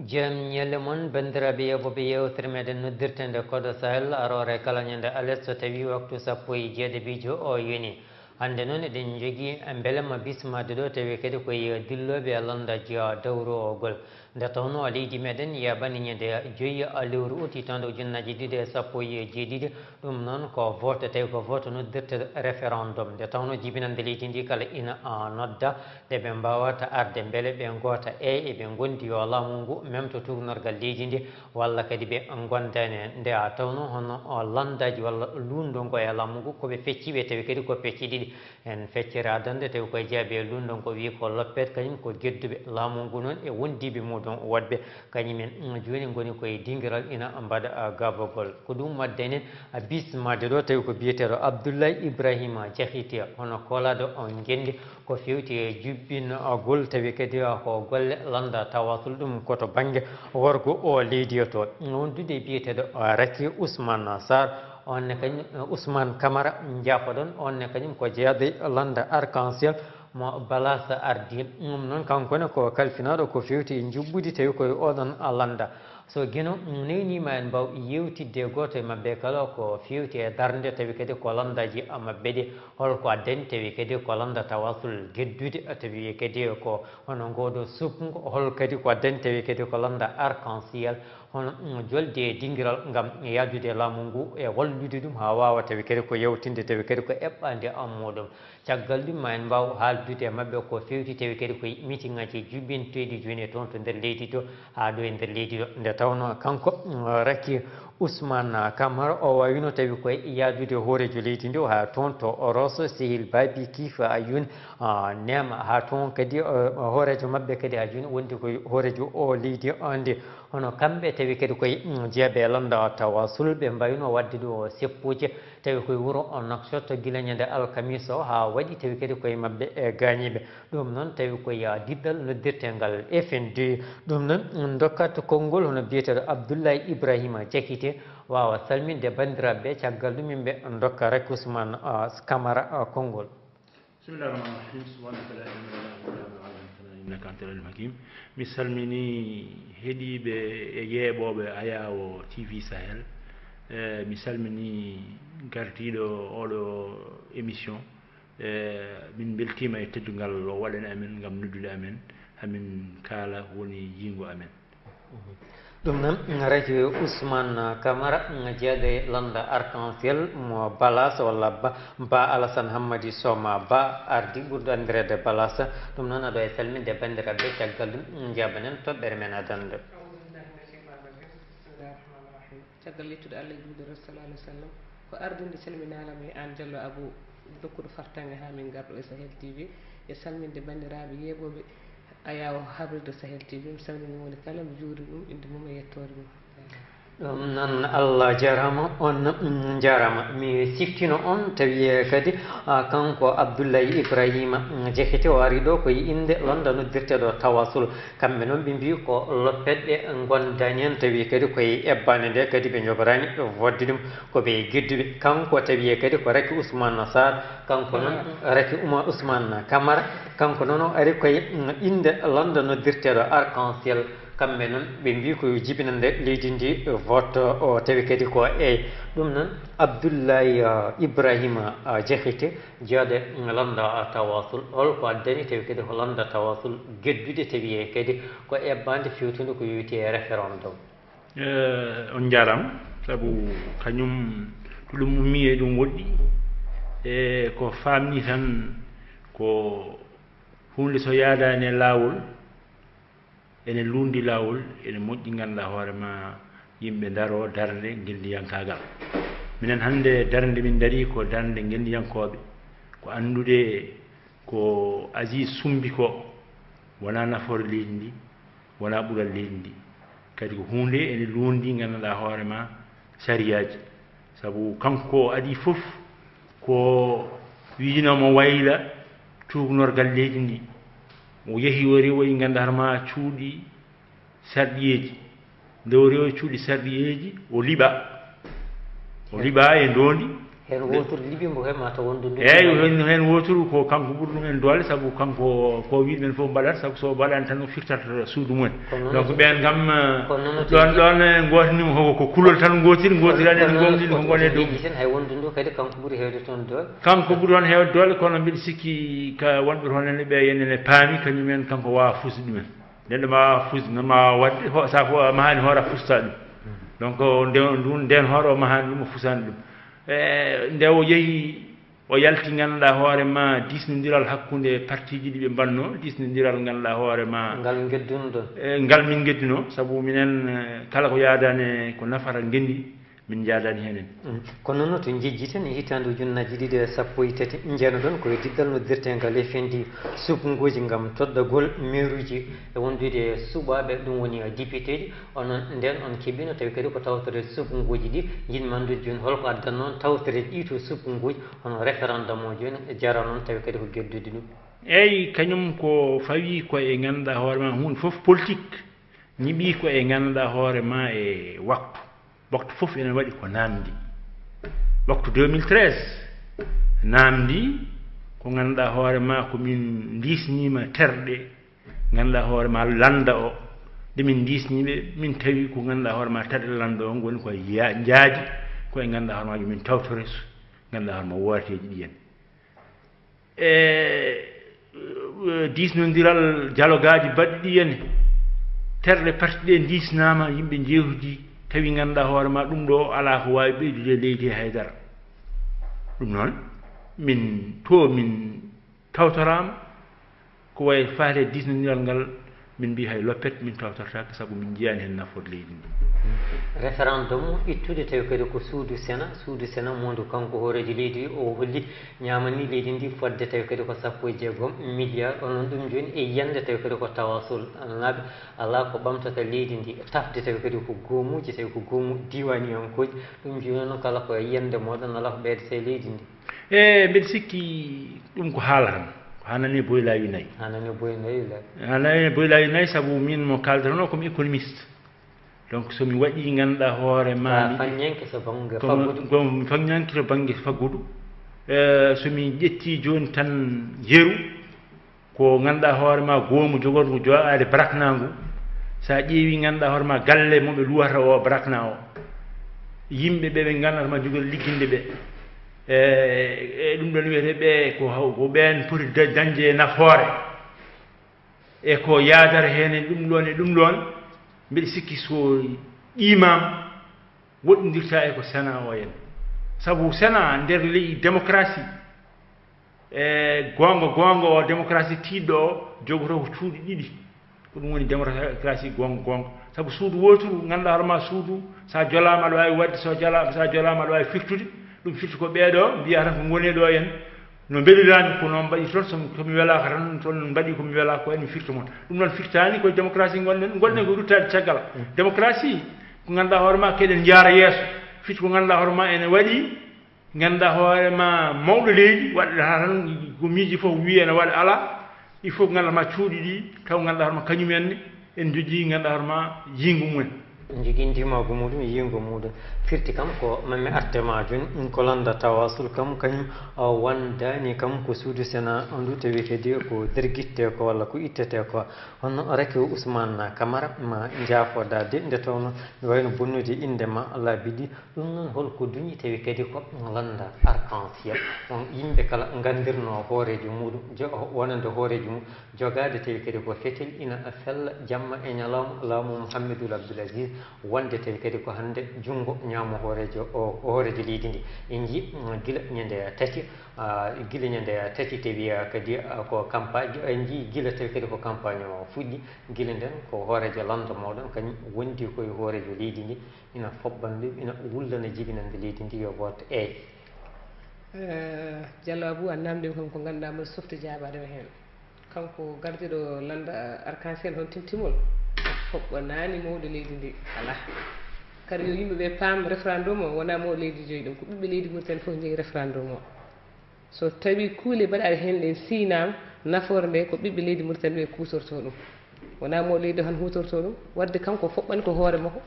jam ñelle mon bandiraɓe yeɓoɓe yewtere meɗen noddirtende koɗo sahel arore kala ñande alet so tawi waktu sappo e jeeɗiɗijo o yoni hande noon eɗen jogui beelema bismade ɗo tawi kadi koye dilloɓe e landaji dawru o gol nde tawno leydi meɗen yaɓani ñande joyi lewru août hitande ujunnaje ɗiɗi e sappo e jeeɗiɗi ɗum noon ko vote tawi ko vote noddirte référendum nde tawno jibinande leydi ndi kala ina nodda nde ɓe mbawata arde beele ɓe goota eɓe gondi yo laamu ngu memto tugnorgal leydi ndi walla kadi ɓe gondane nde tawno hono landaji walla lundo ngo e laamu ngu koɓe fecciɓe tawi kadi ko pecci ɗiɗi en feccere adande tawi koye jaabi e lundo ngo wi ko loppete kañum ko gedduɓe laamu ngu noon e wondiɓe muɗum wodɓe kañumen joni goni koye dinguiral ina mbaɗa gabogol ko ɗum wadde enen bismade ɗo tawi ko biyeteɗo Abdoulaye Ibrahima Diakhité hono kolaɗo on gendi ko fewti e jubbingol tawi kadi ko golle landa tawasul ɗum koto banggue worgo o leydi to wondude biyeteɗo Raky Ousmane Sarr onne kañum Ousmane Camara jafoɗon onne kañum ko jeeyade landa arc-en-ciel mo balasa ardi ɗum noon kankone ko kalfinaɗo ko fewti e jubbude tawi koye oɗon landa so gueno newnima en mbaw yewtidde goto e mabɓe kala ko fewti e darde tawi kadi ko landaji mabɓe ɗi holko addani tawi kadi ko landa tawasul geddude tawi kadi ko hono ngoɗo sukgo hol kadi ko addani tawi kadi ko landa arc-en-ciel hono jolde e dinguiral gam yaldude laamu ngu e wallude ɗum ha wawa tawi kadi ko yewtinde tawi kadi ko eɓɓade muɗum caggal ɗum ma en mbaw haaldude e mabɓe ko fewti tawi kadi koye meeting ngaji jubbinteɗi joni toon to nder leydi to ha ɗo e nder leydi to nde tawno kanko Raky Ousmane Camara o wawino tawi koye yadude hoorejo leydi ndi ha toon to Rosso Sehil Baby Kifa Ayun Nema ha toon kadi hoorejo mabɓe kadi ha joni wondi koye hoorejo o leydi ndi hono kamɓe tawi kadi koye jeeɓe landa tawasul ɓe mbayno wadde ɗo seppuje tawi koye wuuro Nouakchott guila ñande alkamisa o ha waɗi tawi kadi koye mabɓe e gañiɓe ɗum noon tawi koye diddal noddirtegal FND ɗum noon dokkat konngol hono biyeteɗo Abdoulaye Ibrahima Diakhité wawa salminde bandiraɓeɓe caggal ɗum yimɓe dokka Raky Ousmane Camara konngol hakim mi salmini heeɗiɓe e yeeɓoɓe Ayawo TV Sahel mi salmini gardiɗo oɗo émission min beltima e teddugal o waɗani amen gam noddude amen hamin kaala woni jingo amen ɗum noon Raky Ousmane Camara jeeɗe landa arc-en-ciel mo Balasa walla Ba Alassane Hammady Soma Ba ardi ɓurɗo andirede Balasa ɗum noon aɗo e salminde bandiraɓe caggal ɗum jabanen toɓɓere men adande caggal yettude Allah e juuɗe Rasul sallallahu alaihi wasallam ko ardinde salminalami e an Diallo Abou dokkuɗo fartange ha min garɗo e Sahel TV e salminde bandiraɓe yeeɓoɓe Ayawo habride Sahel TV mi salmini woni kala mi juuri ɗum inde mum e yettore mum ɗum noon Allah jarama on jarama mi siftino on tawi kadi kanko Abdoulaye Ibrahima Diakhité o ari ɗo koye inde londa noddirteɗo tawasul kamɓe noon ɓe mbi ko loppetɓe gondani hen tawi kadi koye ebbande nde kadi ɓe joɓorani vodde ɗum koɓe gedduɓe kanko tawi kadi ko Raky Ousmane Sarr kanko noon Raky Ousmane Camara kanko noon o ari koye inde londa noddirteɗo arc-en-ciel kamɓe noon ɓe mbi ko jibinande leydi ndi vote o tawi kadi ko ɗum noon Abdoulaye Ibrahima Diakhité jeeɗe landa tawasul holko addani tawi kadi ko landa tawasul geddude tawi kadi ko ebbande fewtude ko yowiti e référendum on jarama saabu kañum to ɗum ummi e ɗum woɗɗi e ko famni tan ko hunde so yaadani e laawol ene lundi lawol ene moƴƴi ganduɗa hoorema yimɓe daro darde gueldiyankagal minen hannde darde min daari ko darde gueldiyankoɓe ko andude ko Aziz sumbi ko wona nafoore leydi ndi wona ɓuural leydi ndi kadi ko hunde ene lundi ganduɗa hoorema sariyaji saabu kanko ko adi foof ko wijinomo wayla tugnorgal leydi ndi o yeehi o rewoyi ganduɗa harma cuuɗi sarɗiyeji nde o rewoyi cuuɗi sarɗiyeji o liɓa e ndondi hen wotour libi mbo hemata wondu ndu eyyi hen wotour ko kanko ɓuri ɗumen doole saabu kanko ko wiɗi men fof mbaɗata saabu so mbaɗani tan firtata suudu mumen donc ɓen kam ɗon gotanima ko kulol tan gotirani en gomɗini ko gone dow ten hay wondu ndu kadi kanko ɓuuri hewde toon doole kanko ɓuuri toon hewde doole kono mbiɗa sikki ka wonɓe toon ene ɓe yenene paami kañumen kanko wawa fusde ɗumen neɗɗo ma wawa fusde ma wadde sa fo mahani hoore a fusta ɗum donc nden hoore o mahani ɗum o fusani ɗum nde o yeehi o yalti ganduɗa hoore ma disnodiral hakkude parti ji ɗi ɓe mbanno disnodiral ganduɗa hoore ma ngal gedduno ɗon ngal min gedduno saabu minen kala ko yaadani ko nafata gendi min jaadani henen kono noon to jejjiten hitande ujunnaji ɗiɗi e sappo e tati jeeno ɗon koye diggal noddirtengal e fendi suɓngoji gam toɗɗogol mairuji e wondude suɓaɓe ɗum woni député ji onon nden on keeɓino tawi kadi ko tawtere suɓngoji ɗi jinmi andude joni holko addan noon tawtere ɗi to suɓngoji hono référendum o joni jara noon tawi kadi ko geddude ɗum eyyi kañum ko fawi koye ganduɗa hoore ma hunde foof politique ñiɓi koye ganduɗa hoore ma e waktu fof ene waɗi ko namdi waktu 2013 namdi ko ganduɗa hoore ma komin disnima terɗe ganduɗa hoore ma landa o nde min disniɓe min tawi ko ganduɗa hoore ma terɗe landa o goni koye jaaji koye ganduɗa hoore ma jomin tawtore ganduɗa hoore ma woteji ɗiyen disnodiral dialogaji baɗɗi ɗiyenne terɗe parti ɗe disnama yimɓe jewtidi tawi ganduɗa hoore ma ɗum ɗo ala ko wawi ɓeydude leydi haydara ɗum noon min tawtorama ko wayi faate disnodiral ngal min mbi hay loppet min tawtortake saabu min jiyani hen nafoore leydi ndi référendum ittude tawi kadi ko suudu sénat mondu kanko hooreji leydi o holli ñamani leydi ndi fodde tawi kadi ko 16 milliard onon ɗum joni e yiyande tawi kadi ko tawasul naɓe ala ko ɓamtata leydi ndi tafde tawi kadi ko goomuji tawi ko goomu diwani yankoji ɗum joni noon kala ko yiyande moɗon ala ko ɓeydete leydi ndi mbeɗa sikki ɗum ko haala tan hanani boylawi nayyi hanani boylawi nayyi saabu min mo kaldata komi économiste donc somi waɗi ganduɗa hoore ma faññanke to banggue faggudu somi ƴetti joni tan yeeru ko ganduɗa hoore ma goomu jogoto ko joɗade brakna ngu sa ƴeewi ganduɗa hoore ma galle moɓe luwata o brakna o yimɓe ɓe ganduɗa ma jogoto ligginde ɓe e ɗum ɗon wiyete ɓe ko ɓen poti dañde nafoore e ko yadara hen e ɗum ɗon mbiɗa sikki so ƴimam woɗɗodirta e ko sénat o hen saabu sénat nder leydi démocratie e gonga o démocratie tiɗɗo o jogoto ko cuuɗi ɗiɗi ko ɗum woni démocratie gonga saabu suudu wotoru ganduɗa hoore ma suudu sa jolama aɗa wawi wadde sa jolama aɗa wawi firtude ɗum firti ko ɓeeɗo mbiya tan ko goni ɗo hen no mbeɗirami ko noon mbaɗi toon somi welaka tan toon mbaɗi komi welaka ko en mi firta moon ɗum noon firtani koye démocratie gonɗen ko ruttade caggal démocratie ko ganduɗa hoore ma keɗen jaara yeeso firti ko ganduɗa hoore ma ene waɗi ganduɗa hoore ma mawɗo leydi waɗa tan ko miiji fof wi ene waɗa ala il faut ko ganduɗa ma cuuɗi ɗi taw ganduɗa hoore ma kañumenne en jogui ganduɗa hoore ma yingu mumen jogui ndimago muɗum yingo muɗum firti kam ko mami artema joni ko landa tawasul kam kañum wondani kam ko suudu sénat andu tawi kadi ko derguitte ko walla ko ittete ko hono reki Ousmane Camara ma jaafodade nde tawno mi wayno bonnude indema laabi ɗi ɗum noon holko duñi tawi kadi ko landa arc-en-ciel on yimɓe kala gandirno hooreji muɗum wonande hooreji mum jogade tawi kadi ko fetel ina fella jamma e ñalawma laamu Mouhamadoul Abdoul Aziz wonde tawi kadi ko hande junngo ñaamo hoorejo leydi ndi en jii gila ñande tati tawi kadi ko campagne en jii gila tawi kadi ko campagne o fuɗɗi gila nden ko hoorejo landa moɗon kañum wondi koye hoorejo leydi ndi ina foɓɓan ɗum ina wullana jibinande leydi ndi yo woto eeyi Diallo Abou a namdima kam ko ganduɗa mbaɗa softi jabadema hen kanko gardiɗo landa arc-en-ciel hon timtimol hoɓɓanani mawɗo leydi ndi ala kadi yo yimɓeɓe paam référendum o wona mawɗo leydi joyi ɗum ko ɓiɓɓe leydi Mauritanie foof jeeyi référendum o so tawi kuule mbaɗaɗe hen ɗen sinama nafoore nde ko ɓiɓɓe leydi Mauritanie ɓe kutorto ɗum wona mawɗo leydi han hutorto ɗum wadde kanko foɓɓani ko hoore makko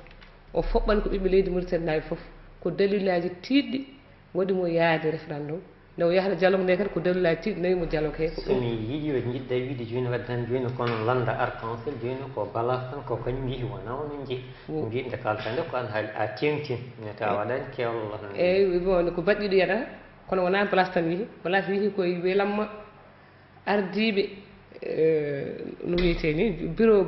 o foɓɓani ko ɓiɓɓe leydi Mauritanie naaɓe foof ko dalilaji tiɗɗi waɗi mo yaade référendum nde o yahata dialogue nde kadi ko dalilaji tiɗi nawi mo dialogue he somi yiiɗi o jiɗɗa wiide joni wadde tan joni kono landa arc-en-ciel joni ko balas tan ko kañum yeehi wona onon jeeyi mbi nde kalta nde ko an haali a tengtin nete a waɗani kewlo eyyi bon ko baɗɗiɗo yiyata kono wona place tan yeehi place yeehi koye welamma ardiɓe no wiyete ni bureau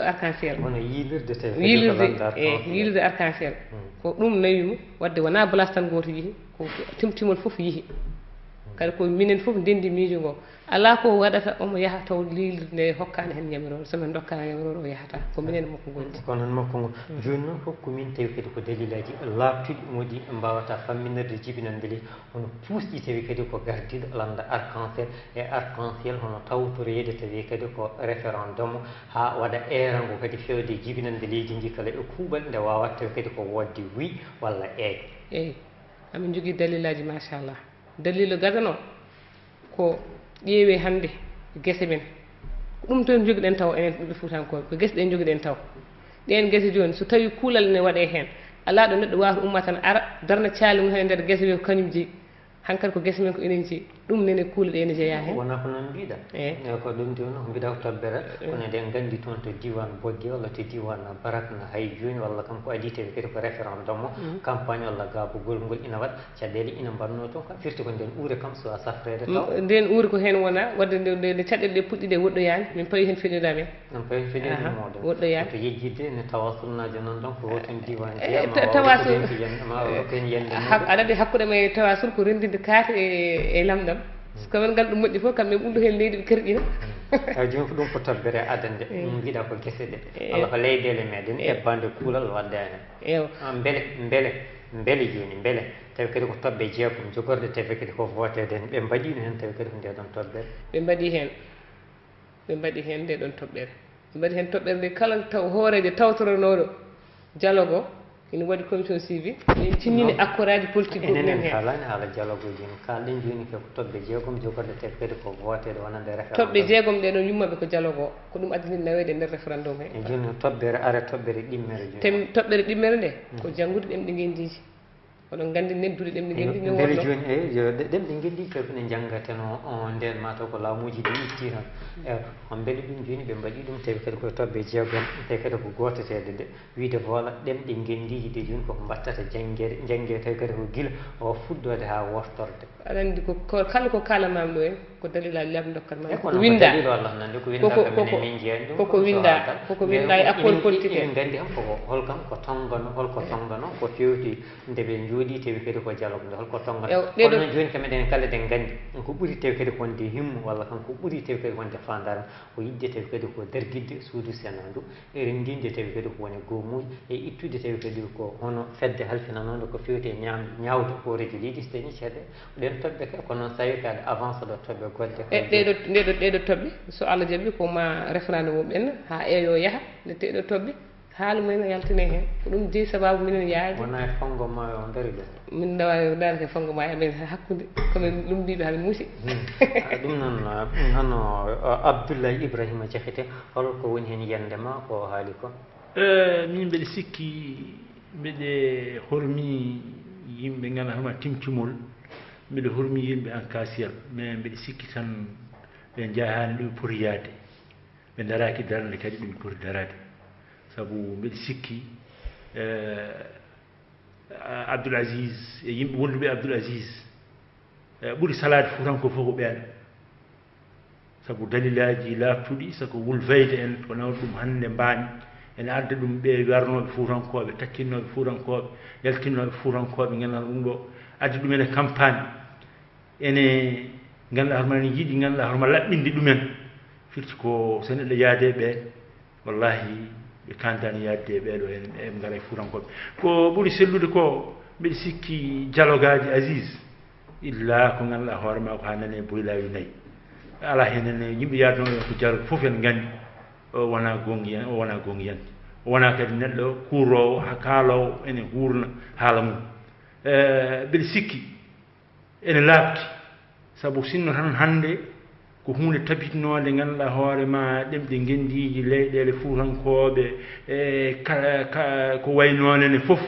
arc-en-ciel hono yiilirde tawi yiilirde arc-en-ciel ko ɗum nawimo wadde wona place tan goto yeehi ko timtimol foof yeehi kadi ko minen foof ndendi miijo ngo ala ko waɗata omo yaha taw liilirde nde hokkani hen ñamirore somin dokkama ñamirore o yahata ko minen makko gondi kono makko ngo joni noon hokkumin tawi kadi ko dalilaji labtuɗi moɗi mbawata famminirde jibinandeli hono puusɗi tawi kadi ko gardiɗo landa arc-en-ciel e arc-en-ciel hono tawtorede tawi kadi ko référendum ha waɗa erango kadi fewde jibinande leydi ndi kala e kuuɓal nde wawata tawi kadi ko wodde wi walla eyyi amin jogui dalilaji machallah dalilu gadano ko ƴeewe hannde gese men ɗum toon jogiɗen taw enen ɓiɓɓe fuutankoɓe ko gese ɗen jogiɗen taw ɗen gese joni so tawi kuulal ne waɗe heen ala ɗo neɗɗo wawata umma tan ara darna caali mum hen nder gese wi ko kañum jeeyi hankkadi ko gese men ko enen jeeyi ɗum nene kuule ɗe ene jeeya hen wona ko noon mbiɗa e ko ɗum de no mbiɗa ko tobbere kono eɗen gandi toon to diwan Bogge walla to diwan Barak no hay joni walla kam ko adi tawi kadi ko référendum o campagne walla gabugol ngol ina waɗa caɗele ina mbanno toon ka firti ko nden uure kam so a safrede taw nden uure ko hen wona wadde nde caɗele ɗe puɗɗi ɗe woɗɗoyani min pawi hen feñude amen on pawi hen feñude moɗon woɗɗoyani to yejjidde ne tawasulnajo noon ɗon ko woton diwan tawasul ma ken yende aɗa andi hakkude men tawasul ko rendinde kaate e lamɗam ko men ngal ɗum moƴƴi fof kamɓe ɓuɗɗo hen leydi ɓe kerƴina eyi joni ko ɗum ko tobbere adande mbiɗa ko guese ɗe walla ko leyɗele meɗen ebbande kuulal wadde hen beele joni beele tawi kadi ko tobbe jeegom jogorde tawi kadi ko votede hen ɓe mbaɗino hen tawi kadi ko nde ɗon toɓɓere ɓe mbaɗi hen nde ɗon toɓɓere ɓe mbaɗi hen toɓɓere nde kala taw hoorejo tawtoranoɗo dialogue o ina waɗi commission suivi min tinnini accord aji politique goɗɗum hen enen kalani haala dialogue o joni kalɗen joni ko toɓɓe jeegom jogorde tawi kadi ko votede wona nde référendum toɓɓe jeegom ɗe ɗon yummaɓe ko dialogue o ko ɗum addini nawede nder référendum he e joni toɓɓere are toɓɓere ɗimmere joni toɓɓere ɗimmere nde ko janngude ɗemɗe ngendiji oɗon gandi neddude ɗemɗe ngendi ne beele joni ɗemɗe ngendi tawi ne janggateno on nden mataw ko laamuji ɗi itti tan e on beele ɗum joni ɓe mbaɗi ɗum tawi kadi koye toɓɓe jeegom tawi kadi ko gotetede nde wiide vola ɗemɗe ngendiji de joni koko mbattata janggue tawi kadi ko guila o fuɗɗode ha woftorde aɗa andi ko kala ko kalanami ɗo en ko dalilaji labde dokkatma ko winda Allah nande ko winda kamene min jeyani ɗum koko winda e accord politique en gandi ham koko holkam ko tongano holko tongano ko fewti nde ɓe jooɗi tawi kadi ko dialogue nde holko tongano kono noon joni kam eɗen kala ɗen gandi ko ɓuuri tawi kadi wonde himmu walla kam ko ɓuuri tawi kadi wonde fandare ko yidde tawi kadi ko darguidde suudu sénat ndu e rendinde tawi kadi ko woni goomuji e ittude tawi kadi ko hono fedde halfinanode ko fewti e ñawde hooreji leydi so tawi ceeɗe ɗen toɓɓe ka kono noon so tawi kaɗa avance ɗo toɓɓe godde ɗeɗo toɓɓe so Allah jaaɓi ko ma référendum o ɓenna ha eeyo yaaha nde teɗo toɓɓe haala mumen yaltine hen ko ɗum jeeyi sababu minen yaade wona e fango ma o dari ɗo min dawa darake fango ma amen hakkude komin ɗum mbiɓe hamin muusi ɗum noon Abdoulaye Ibrahima Diakhaté holko woni hen yandema ko haali ko min mbeɗa sikki mbeɗe hormi yimɓe ngana homa timtimol mbeɗa hormi yimɓe en kasiyal mais mbeɗa sikki tan ɓe jahani ɗum poti yaade ɓe daraki darde kadi ɗum poti darade sabu mbeɗa sikki Abdoul Aziz e yimɓe wonduɓe Abdoul Aziz ɓuuri salade fuutanko fof ko ɓeeɗo sabu dalilaji laftuɗi sako wulfayde en ko nawde ɗum hannde mbaani ene adda ɗum ɓe warnoɓe fuutankoɓe takkinnoɓe fuutankoɓe yaltinnoɓe fuutankoɓe ganduɗa ɗum ɗo addi ɗumen e campagne ene ganduɗa hoorema ne yiiɗi ganduɗa hoorema laɓɓinde ɗumen firti ko so neɗɗo yaade ɓe wallahi ɓe kandani yaadde e ɓeɗo en ngara e fuutankoɓe ko ɓuuri sellude ko mbeɗa sikki dialogue aji Aziz illa ko ganduɗa hoorema ko ha nane boylawi nayyi ala henene yimɓe yadnoɓe ko dialogue foof en gandi o wona gongiyan o wona gongiyante o wona kadi neɗɗo kuurowo kaalowo ene hurna haala mum mbeɗa sikki ene labti sabu sinno tan hannde ko hunde tabitinode ganduɗa hoorema ɗemɗe gendiji leyɗele fuutankoɓe e ko waynonene fof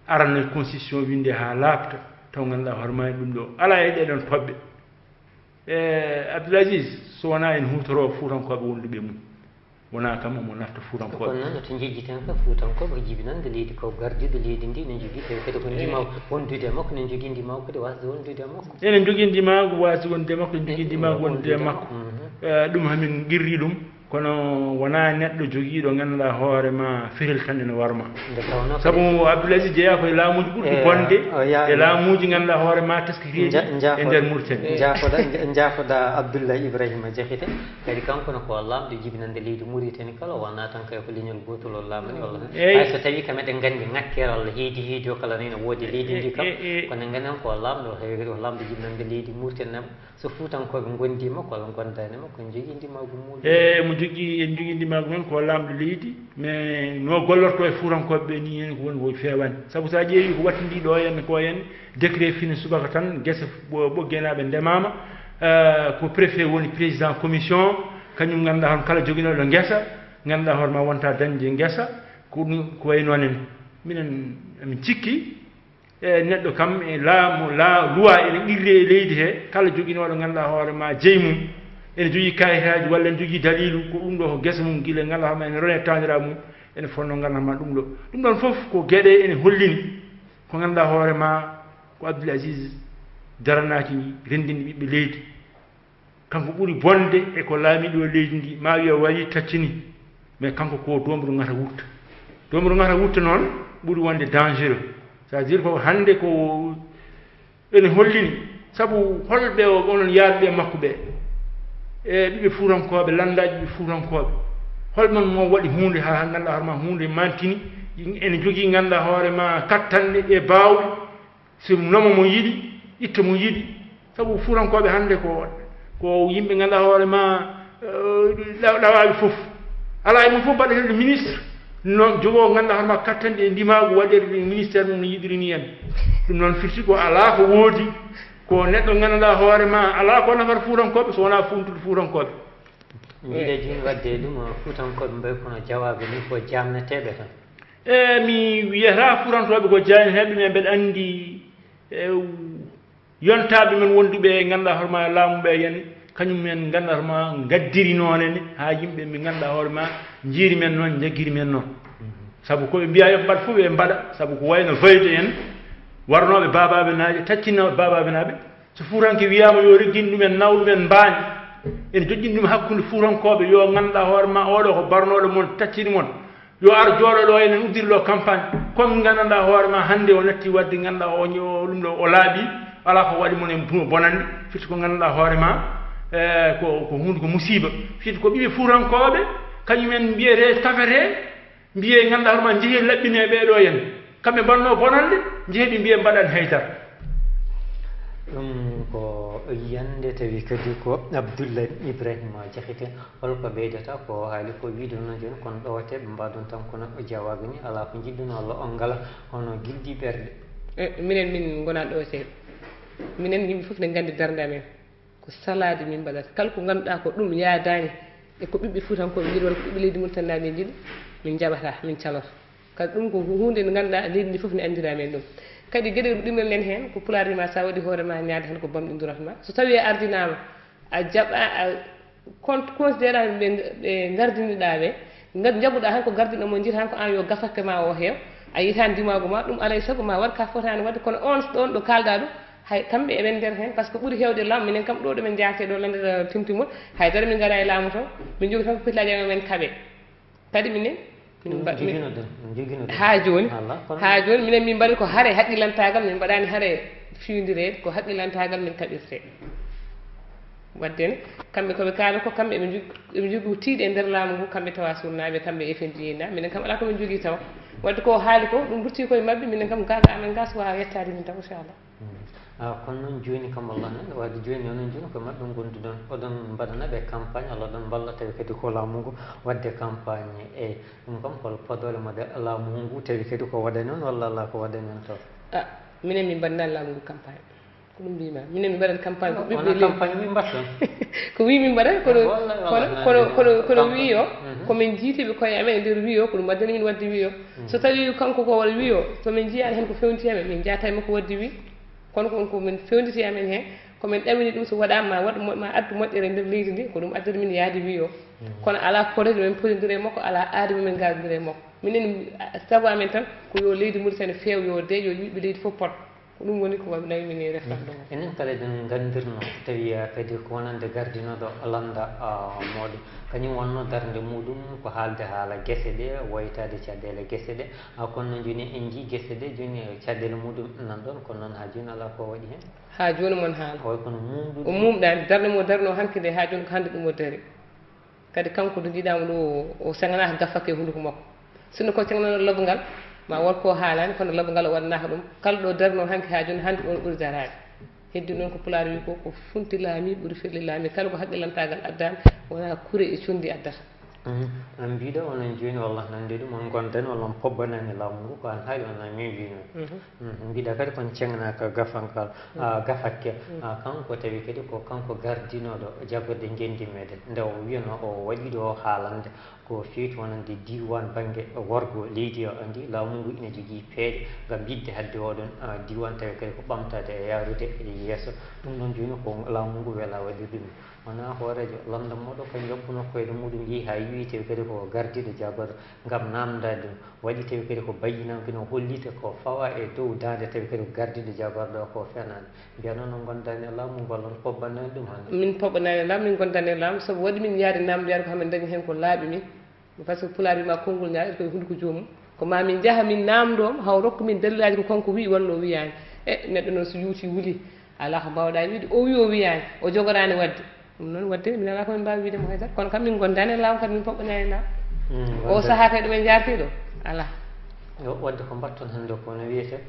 arano constitution winde ha labta taw ganduɗa hoore ma ɗum ɗo ala e ɗeɗon toɓɓe Abdoul Aziz so wona en hutoro fuutankoɓe wonduɓe mum wona kam omo nafta fuutankoɓe kono noon to jejjiten ka fuutankoɓe jibinande leydi ko gardiɗo leydi ndi ne jogui tawi kadi ko ndima wondude makko ne jogui ndima kadi wasde wondude makko enen jogui ndima ko wasde wondude makko en jogui ndima ko wondude makko ɗum hamin guirri ɗum kono wona neɗɗo joguiɗo ganduɗa hoore ma ferel tan ene warma saabu Abdoul Aziz jeeya koye laamuji ɓurɗi bonde e laamuji ganduɗa hoore ma teskitiɗi e nder Mauritanie jaafoɗa Abdoullah Ibrahima Diakité kadi kanko ne ko lamɗo jibinande leydi Mauritanie kala wonna tan kay ko leñol gotol o lamani walla hay so tawi kam eɗen gandi ŋakkere heedi o kala nene woodi leydi ndi kam kono ganden ko lamɗo tawi o lamɗo jibinande leydi Mauritanie nam so fuutankoɓe gondima walla gondanima ko jogui ndimagu muɗum jogui en jogui ndimago noon ko lamɗo leydi mais no gollorto e fuutankoɓe ɓe ni hen ko woni ko fewani saabu sa ƴeewi ko wattidi ɗo henna ko hen décret fini subaka tan guesa ɓoggenaɓe ndemama ko préfet woni président commission kañum ganduɗa hono kala joguinoɗo guesa ganduɗa hoore ma wonta dañde guesa ko ɗum ko way noon en minen emin cikki neɗɗo kam e loi ene qirre e leydi he kala joguinoɗo ganduɗa hoore ma jeey mum ene jogui kayitaji walla ene jogui dalilu ko ɗum ɗo ko guesa mum guila ganduɗa hoorema ene rone tanira mum ene fonno gandama ɗum ɗo ɗum ɗon foof ko gueɗe ene hollini ko ganduɗa hoorema ko Abdoul Aziz daranaki rendinde ɓiɓɓe leydi kanko ɓuuri bonde e ko laamiɗo leydi ndi ma wiya wayi taccini mais kanko ko domru ngata wutta noon ɓuuri wonde dangereux c'est à dire ko hande ko ene hollini saabu holɓe onon yaaɓeɓe makko ɓe e ɓiɓe fuutankoɓe landaji ɓiɓe fuutankoɓe holmon mo waɗi hunde ha ganduɗa hoorema hunde mantini ene jogui ganduɗa hoorema kattanɗe e bawɗe so nomo mo yiiɗi itta mo yiiɗi saabu fuutankoɓe hande ko yimɓe ganduɗa hoorema ɗawaɓe foof ala e mum fof mbaɗeteɗo ministre non jogo ganduɗa hoorema kattanɗe e ndimagu waɗede ministére mum no yiɗiri ni en ɗum noon firti ko ala ko woodi ko neɗɗo ganduɗa hoorema ala ko nafata fuutankoɓe so wona funtude fuutankoɓe mbiɗa joni wadde ɗum fuutankoɓe mbayi kono jawaɓe ni ko jamneteɓe tan mi wiyata fuutantoɓe ko jamneteɓe mais mbeɗa andi yontaɓe men wonduɓe ganduɗa hoorema laamuɓe yen kañum men ganduɗa hoorema gaddiri noonene ha yimɓe ɓe ganduɗa hoorema jiiri men noon jagguiri men noon saabu koɓe mbiya yoɓe mbaɗa fof ɓe mbaɗa saabu ko wayno fayde en warnoɓe babaɓe naaɓe taccinoɓe babaɓe naaɓe so fuutanke wiyama yo reggin ɗumen naw ɗumen mbaani ene joƴƴini ɗum hakkude fuutankoɓe yo ganduɗa hoorema oɗo ko barnoɗo moon taccini moon yo ar jooɗo ɗo enen uddiri ɗo campagne comme ganduɗa hoorema hande o natti wadde ganduɗa ɗum ɗo o laaɓi ala ko waɗi moon e bonande firti ko ganduɗa hoorema ko hunde ko musiba firti ko ɓiɓe fuutankoɓe kañumen mbiyete tafete mbiye ganduɗa hoorema jeehe laɓɓine ɓeɗo hen kamɓe mbanno bonande jeeɓi mbiye mbaɗani haydara ɗum ko yiyande tawi kadi ko Abdoullah Ibrahima Diakité holko ɓeydata ko haali ko wiide noon joni kono ɗowate ɓe mbadon tan kono o jawaɓe ni ala ko jiɗɗuno walla on ngala hono guilɗi ɓerɗe minen min gonan ɗo seeɗa minen yimɓe fof ne gandi darde amen ko salade min mbaɗata kala ko ganduɗa ko ɗum yaadani e ko ɓiɓɓe fuutankoɓe jiiɗi walla ko ɓiɓɓe leydi murtannaɓe jiiɗi min jaɓata min caloto kadi ɗum ko hunde nde ganduɗa leydi ndi fof ne andira men ɗum kadi gueɗe ɗumel nen hen ko pulaar ma sa waɗi hoorema ñaade tan ko bamɗiduratma so tawi a ardinama a jaɓa a considéra ɓe gardiniɗa ɓe jaɓuɗa han ko gardino mo jiita han ko an yo gafakke ma o heew a yitani dimago ma ɗum alay saago ma waɗ ka fotani wadde kono on ɗon ɗo kalɗa ɗum hay kamɓe eɓen nder hen par ce que ɓuuri hewde laamu minen kam ɗo ɗomin jaate ɗo lande timtimol haydara min gara e laamu to min jogui tan ko petilaji amen kaaɓe kadi minen ha joni minen min mbaɗi ko haare haqqilantagal min mbaɗani haare fiwdirede ko haqqilantagal min kaɓirte waddene kamɓe koɓe kaala ko kamɓe eɓe jogui tiiɗe e nder laamu ngu kamɓe tawa surnaɓe kamɓe FNDA minen kam ala komin jogui tawa wadde ko haali ko ɗum rutti koye mabɓe minen kam gaga amen ga so wawa yettade min taw inchallah kono noon joni kam wallah nan wadde joni onon joni ko mabɓe gondu ɗon oɗon mbaɗana ɓe campagne allah ɗon mballa tawi kadi ko laamu ngu wadde campagne e ɗum kam hol podole mode laamu ngu tawi kadi ko waɗa noon walla ala ko waɗa men taw minen min mbaɗnani laamu ngu campagne ko ɗum mbima minen min mbaɗat campagne ko ɓiɓɓe campagne wi mbatton ko wi min mbaɗat kono wi o komin jiitiɓe koye amen e nder wi o ko ɗum waddani min wadde wi o so tawi kanko ko walla wi o somin jiyani hen ko fewniteme min jatay makko wadde wi kono ko min fewnditi amen heen komin ɗamini ɗum so waɗama ma addu moƴƴere nder leydi ndi ko ɗum addata min yaadi wi o kono ala projet min podidiri e makko ala aadi momin gardiri e makko minen sabu amen tan ko yo leydi Mauritanie feew yo de yo yiɓɓe leydi fof pot ko ɗum woni ko nawi min e reftan ɗum enen kala eɗen gandirno tawi kadi ko wonande gardinoɗo landa moɗon kañum wonno darde muɗum ko haalde haala guese ɗe woytade caɗele guese ɗe kono noon joni en jii guese ɗe joni caɗele muɗum nan ɗon kono noon ha joni ala ko waɗi hen ha joni mon haala oy kono mumɗum o mumɗani darde mo darno hankkide ha joni ko hande ɗum o dari kadi kanko to jiiɗama ɗo o saganaka gaffake hunduko makko sinno ko cagnano lobo ngal ma won ko haalani kono lobo ngal o waɗanaka ɗum kala ɗo darno hanki ha joni hande ɗon ɓuuri darade heddi noon ko pulaar wi ko funti laami ɓuuri firli laami kala ko haqqilantagal addani wona kure e condi addata an mbiɗa onon joni wallah nande ɗum on gondani walla on pobbanani laamu ngu ko an haali wona min wino mbiɗa kadi kon ceŋnaka gafankal gafakke kanko tawi kadi ko kanko gardinoɗo jagorde gendi meɗen nde o wiyano o waɗiɗo o haalande ko feeti wonande diwan banggue worgo leydi o andi laamu ngu ina jogui peeje gam yidde hadde oɗon diwan tawi kadi ko ɓamtade e yarude e yesso ɗum ɗon joni ko laamu ngu weela waɗirde ɗum wona hoorejo landa moɗo ko jokkuno koyɗe muɗum yeehi ha yiwi tawi kadi ko gardiɗo jagorde gam namdade ɗum waɗi tawi kadi ko bayinama kadi o hollita ko fawa e dow dande tawi kadi ko gardiɗo jagorde o ko fenade mbiya noon no gondani e laamu ngu walla pobbanani ɗum hande min pobbanani e laamu min gondani e laamu saabu waɗi min yaade namde yaade ko hamin dañi hen ko laaɓi min par ce que pulaar wima konngol ñaaɗe koye hunde ko joomum ko ma min jaaha min namdom haw rokku min dalilaji ko kanko wi walla o wiyani e neɗɗo noon so yuuti wuuli ala ko mbawɗa wiide o wi o wiyani o jogorani wadde ɗum noon wadde min ala komin mbawi wiide mo haydara kono kam min gondani e laamu kadi min pobɓanani e laamu o saaha kadi ɗumen jarti ɗo ala wadde ko mbatton hande ko no wiyete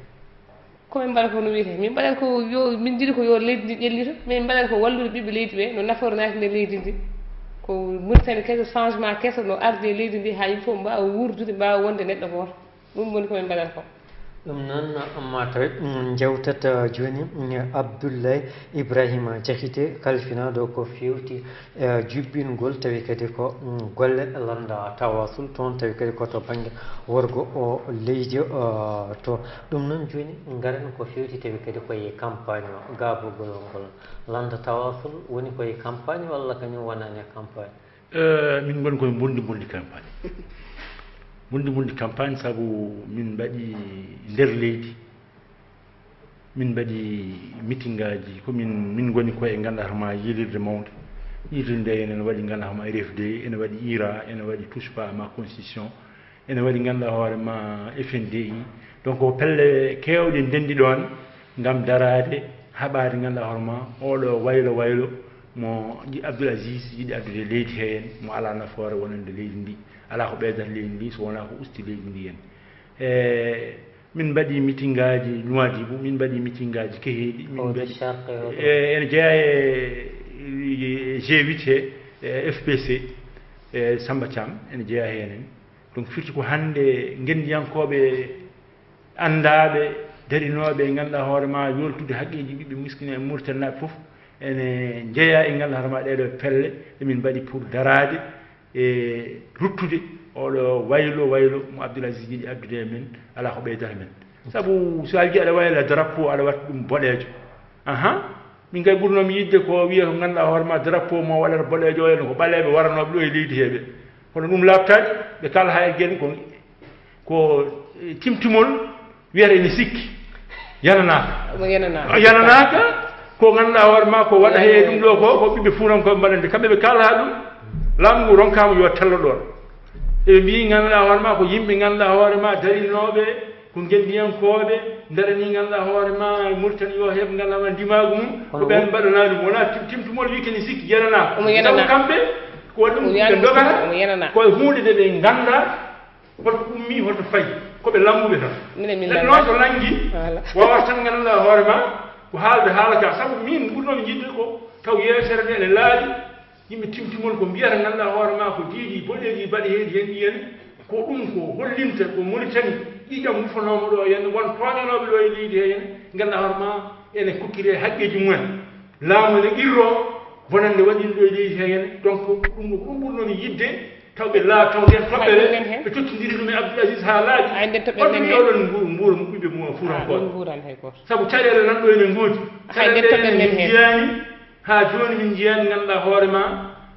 komin mbaɗa ko no wiyete min mbaɗat ko yo min jiiɗi ko yo leydi ndi ƴellito min mbaɗat ko wallude ɓiɓɓe leydi ɓe no nafoore naati nder leydi ndi ko Mauritanie kese changement kese no arde leydi ndi ha yimɓe fof mbawa wurdude mbawa wonde neɗɗo goto ɗum woni komin mbaɗata ko ɗum noon mataw jewtata joni Abdoulaye Ibrahima Diakité kalfinaɗo ko fewti jubbingol tawi kadi ko golle landa tawasul toon tawi kadi koto banggue worgo o leydi to ɗum noon joni garen ko fewti tawi kadi koye campagne o gabugol ngol landa tawasul woni koye campagne walla kañum wonani campagne min goni koye bondi campagne bondi campagne sabu min mbaɗi nder leydi min mbaɗi meeting ngaji min goni koye ganduɗa ma yilirde mawde yilirde nde enen waɗi ganduɗa ma RFD ene waɗi IRA ene waɗi touche pas à ma constitution ene waɗi ganduɗa hoore ma FNDI donc ko pelle kewɗe ndendi ɗon gam darade haɓade ganduɗa hoore ma oɗo waylo mo Abdoul Aziz yiɗi addude leydi heen mo ala nafoore wonande leydi ndi ala ko ɓeydata leydi ndi so wona ko usti leydi ndi hen min mbaɗi meeting ngaji Nouadhibou min mbaɗi meeting ngaji keheɗi min mbaɗi ene jeeya e G8 he FPC Samba Thiam ene jeeya henen donc firti ko hande gendiyankoɓe andaɓe darinoɓe ganduɗa hoore ma yoltude haqqeji ɓiɓɓe miskine e Mauritanie naɓe foof ene jeeya e ganduɗa hoore ma ɗeɗo pelle ɗemin mbaɗi pour darade e ruttude oɗo waylo mo Abdoul Aziz yiɗi addude e men ala ko ɓeydata men saabu so alji aɗa wayla drapeau aɗa watta ɗum boɗejo min kay ɓurnomi yidde ko wiya ko ganduɗa hoore ma drapeau mo waɗata boɗejo o en ko ɓaleɓe waranoɓe ɗo e leydi heɓe kono ɗum labtani ɓe kala ha e guen ko timtimol wiyata ene sikki yananaka ko ganduɗa hoore ma ko waɗa he ɗum ɗo ko ɓiɓɓe fuurankoɓe mbaɗande kamɓe ɓe kala ha ɗum laamu ngu ronkama yo tello ɗon eɓe mbi ganduɗa hoore ma ko yimɓe ganduɗa hoore ma darinoɓe ko gendiyankoɓe darani ganduɗa hoore ma Mauritanie yo heeɓe ganduɗa ma ndimagu mum ko ɓen mbaɗana ɗum wona timtumol wi kene sikki yanana sabu kamɓe ko waɗi ɗum ɓe dogata koye hunde nde ɓe ganda holto ummi holto fayi koɓe lammuɓe tan neɗɗo noon to langui wawata tan ganduɗa hoore ma ko haalde haalaka sabu min ɓurnomi jidde ko taw yeesere nde ene laaɗi yimɓe timtimol ko mbiyata ganduɗa hoore ma ko diiɗi boɗeɗi mbaɗi heedi hen ɗi hen ko ɗum ko hollinta ko Mauritanie ɗiɗam hufanoma ɗo henna won toñanoɓe ɗo e leydi he hen ganduɗa hoore ma ene kukkire haqqeji mumen laamu ene qirro bonande waɗino ɗo e leydi he hen donc ɗum ɓurnomi yidde tawɓe tawden toɓɓere ɓe tottidiri ɗum e Abdoul Aziz ha laaɓi oɗum ɗoɗon mbuuro ɓiɓɓe mum fuurankoɓe sabu caɗele nan ɗo ene ngoodi caɗele min jiyani ha joni min jiyani ganduɗa hoore ma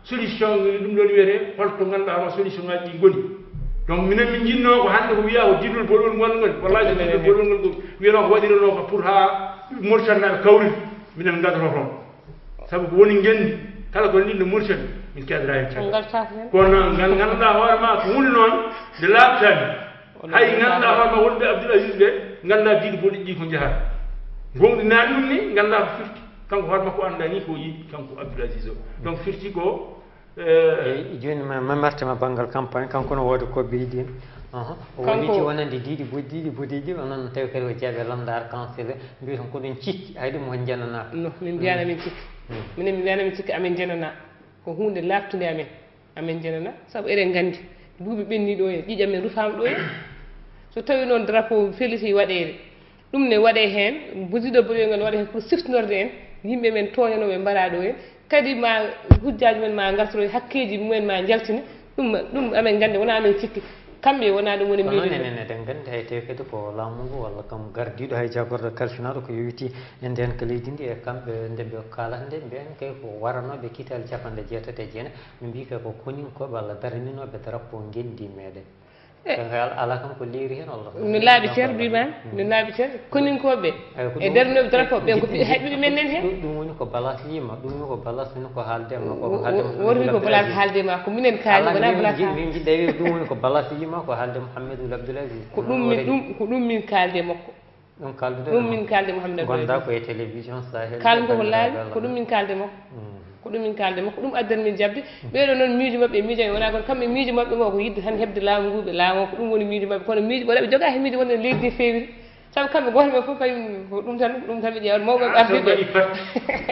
solution ɗum ɗon wiyete holto ganduɗa hoorema solution ngaji ɗi goni donc minen min jinno ko hande ko wiya ko dirdol bolol ngol ngol wallahi dirdol bolol ngol wiyano ko waɗirono ko pour ha Mauritanie kawri minen gadoro toon sabu ko woni gendi kala ko ndinɗo Mauritanie min kedora hen caggal kono ganduɗa hoore ma ko hunde noon nde laaɓtani hay ganduɗa hoore ma wonɓe Abdoul Aziz ɓe ganduɗa diiɗi boɗi ɗi ko jahata gonɗinani ɗum ni ganduɗa ko firti kanko hoore makko anda ni ko yiɗi kanko Abdoul Aziz o donc firti ko joni ma martema banggal campagne kanko no woodi ko biidin o woniti wonande diiɗi boɗiɗi onon tawi kadi ko jeeɓe landar cancel mbiya ton ko ɗum cikki hay ɗum won janana non min mbiyana min cikki minen mi wiyana min cikki amin janana ko hunde laftude amin janana saabu eɗen gandi duuɓi ɓenni ɗo e ƴiƴam men rufama ɗo e so tawi noon drapeau félicité waɗede ɗum ne waɗe hen bosiɗo boɗoyngal waɗa hen pour siftinorde en yimɓe men toñanoɓe mbaɗa ɗo en kadi ma hujjaji men ma gartoro hakkeji mumen ma jaltina ɗum amen gandi wona amen cikki kamɓe wona ɗum woni miɗo noon eɗen gandi hay tawi kadi ko laamu ngu walla kam gardiɗo hay jagorɗo kalfinaɗo ko yowiti e nden ko leydi ndi e kamɓe nde ɓe kalata nde mbiyen kay ko waranoɓe kiitali capanɗe jeetati e jeenayi ɓe mbi kay ko koninkoɓe walla daraninoɓe drapeau gendi meɗen ala kam ko leeri hen walla no laaɓi ceerno mbimami no laaɓi ceerno koninkoɓe e darnoɓe drapeau ɓen ko hayɓeɓe men nen hen ɗum woni ko balas yima ɗum woni ko balas min ko haaldema woni ko balas haaldema ko minen kaali wona balas min jiɗɗa wiide ɗum woni ko balas yima ko haalde Mouhamadou Abdoul Aziz ko ɗum min kaalde makko ɗum kaldude ɗum min kaalde Mouhamadou gonda koye télévision Sahel kalmi koko laaɓi ko ɗum min kaalde makko ko ɗum min kalde makko ɗum addani min jabde ɓeɗo noon miijo mabɓe miijo wona kono kamɓe miijo mabɓe mo ko yidde tan heɓde laamu ngu ɓe laamu ko ɗum woni miijo mabɓe kono miijo ɓe joga hen miijo wonde leydi ndi fewiri saabu kamɓe goto ɓe fof kañum ɗum tan ɓe ƴewat mawɓe ardiɓe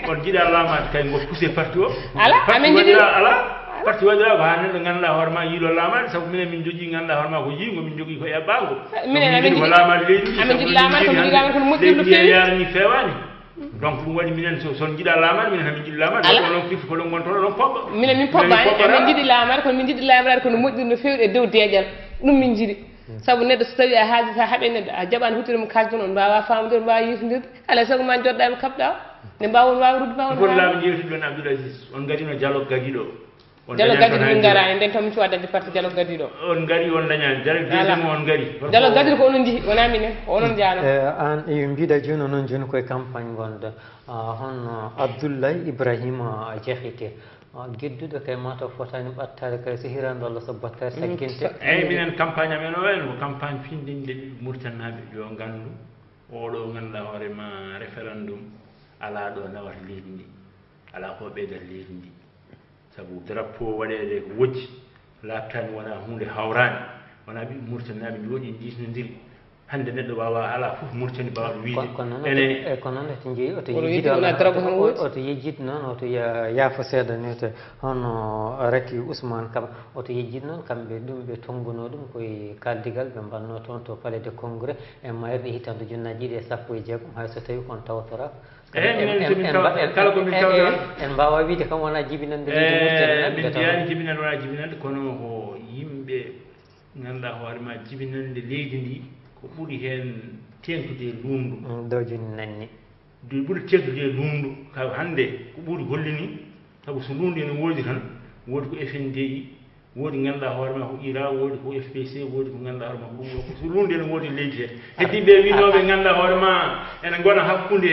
on jiiɗa laamade kay ngo poussé parti o ala amin jiiɗi ala parti waɗira ko ha neɗɗo ganduɗa hoore ma yiiɗo laamade saabu minen min jogui ganduɗa hoore ma ko yiigo min jogui ko eɓɓango minen amin jiiɗi ko laamade leydi amin jiiɗi laamade kono jiiɗi laamade kono moƴƴi no fewi yarani fewani donc ɗum waɗi minen son jiiɗa laamade minen hamin jiiɗi laamade onon firti ko ɗon gontoɗo ɗon poɓɓa minen min poɓɓani amin jiiɗi laamade kono min jiiɗi laamade kono moƴƴi no fewi e dow deeƴal ɗum min jiiɗi sabu neɗɗo so tawi a haali ha haaɓe neɗɗo a jaɓani huttude mo kalde on mbawa famodir mbawa yiifodirde alay saago ma joɗɗami kaɓɗa o nde mbawon wawi rudde mbawon foti laaɓe jewtide ɗon Abdoul Aziz on garino dialogue gadiɗo dialogue gadiɗo min garani nden tan min cuwa dadde parti dialogue gadiɗo on gari on dañani deuxiéme on gari dialogue gadiɗo ko onon jeehi wona minen ko onon jaano an mbiɗa joni onon joni koye campagne gonɗo hono Abdoulaye Ibrahima Diakhité gedduɗo kay mataw fotani ɓattade kay so hirande walla so battade sagginte eyyi minen campagne amen o wayno ko campagne findinde Mauritanaɓe yo gandu oɗo ganduɗa hoorema référendum ala ɗo nawata leydi ndi ala ko ɓeydata leydi ndi saabu drapeau waɗede ko wojji laaɓtani wona hunde hawrani wona ɓiɓe Mauritanaɓe jooɗi disnodiri hande neɗɗo wawa ala fof Mauritanie mbawɗo wiide kono noon to jeeyi oto yejjid noon oto yaafo seeɗa ni to hono Raky Ousmane Kaba oto yejjid noon kamɓe ɗum ɓe tongguno ɗum koye kaldigal ɓe mbanno toon to palais de congrès e mayirɗe hitande junnaji ɗiɗi e sappo e jeegom hayso tawi kon tawtora kala komin tawtora en mbawa wiide kam wona jibinande min jiyani jibinande wona jibinande kono ko yimɓe ganduɗa hoorema jibinande leydi ndi ko ɓuri heen tengtude luumdu dow joni nanni ɓuri tengtude luumdu ka hannde ko ɓuri hollini sabu so luumdu ene woodi tan woodi ko FNDI woodi ngannduɗaa hoore ma ko IRA woodi ko FPC woodi ko ngannduɗaa hoore ma ko ɗum so luumdu ene woodi leydi hee heddiiɓe winooɓe ngannduɗaa hoore ma ene ngona hakkunde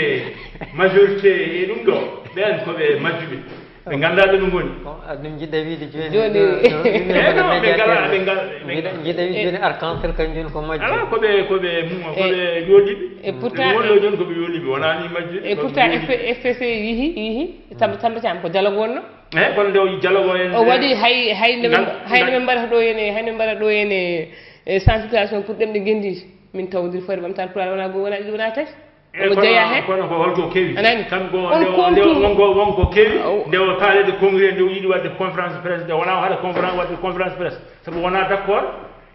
majorité e ɗum ɗo ɓeen koɓe majjuɓe ɓe nganndaa ɗo ɗum ngoni ɗum jiɗɗa wiide joni joni jiɗɗa wiide joni arc-en-ciel kañum joni ko majju ala koɓe yooliɓe et pourtant wonɗo joni koɓe yooliɓe wonani majjuɓe et pourtant FPC yihi Samba Thiam ko dialogue wonno eyi kono nde dialogue o en o waɗi hayno ɓe mbaɗata ɗo ene sensibilisation pour ɗemɗe gendiji min tawdiri fore ɓamtare pour wona goo wona ɗiɗi wona tati omo jeeya hen kono ko holko kewi anani kamko wonko kewi nde o paalede congrès nde o yiiɗi wadde conférence presse nde wona o haɗa wadde conférence presse sabu wona d' accord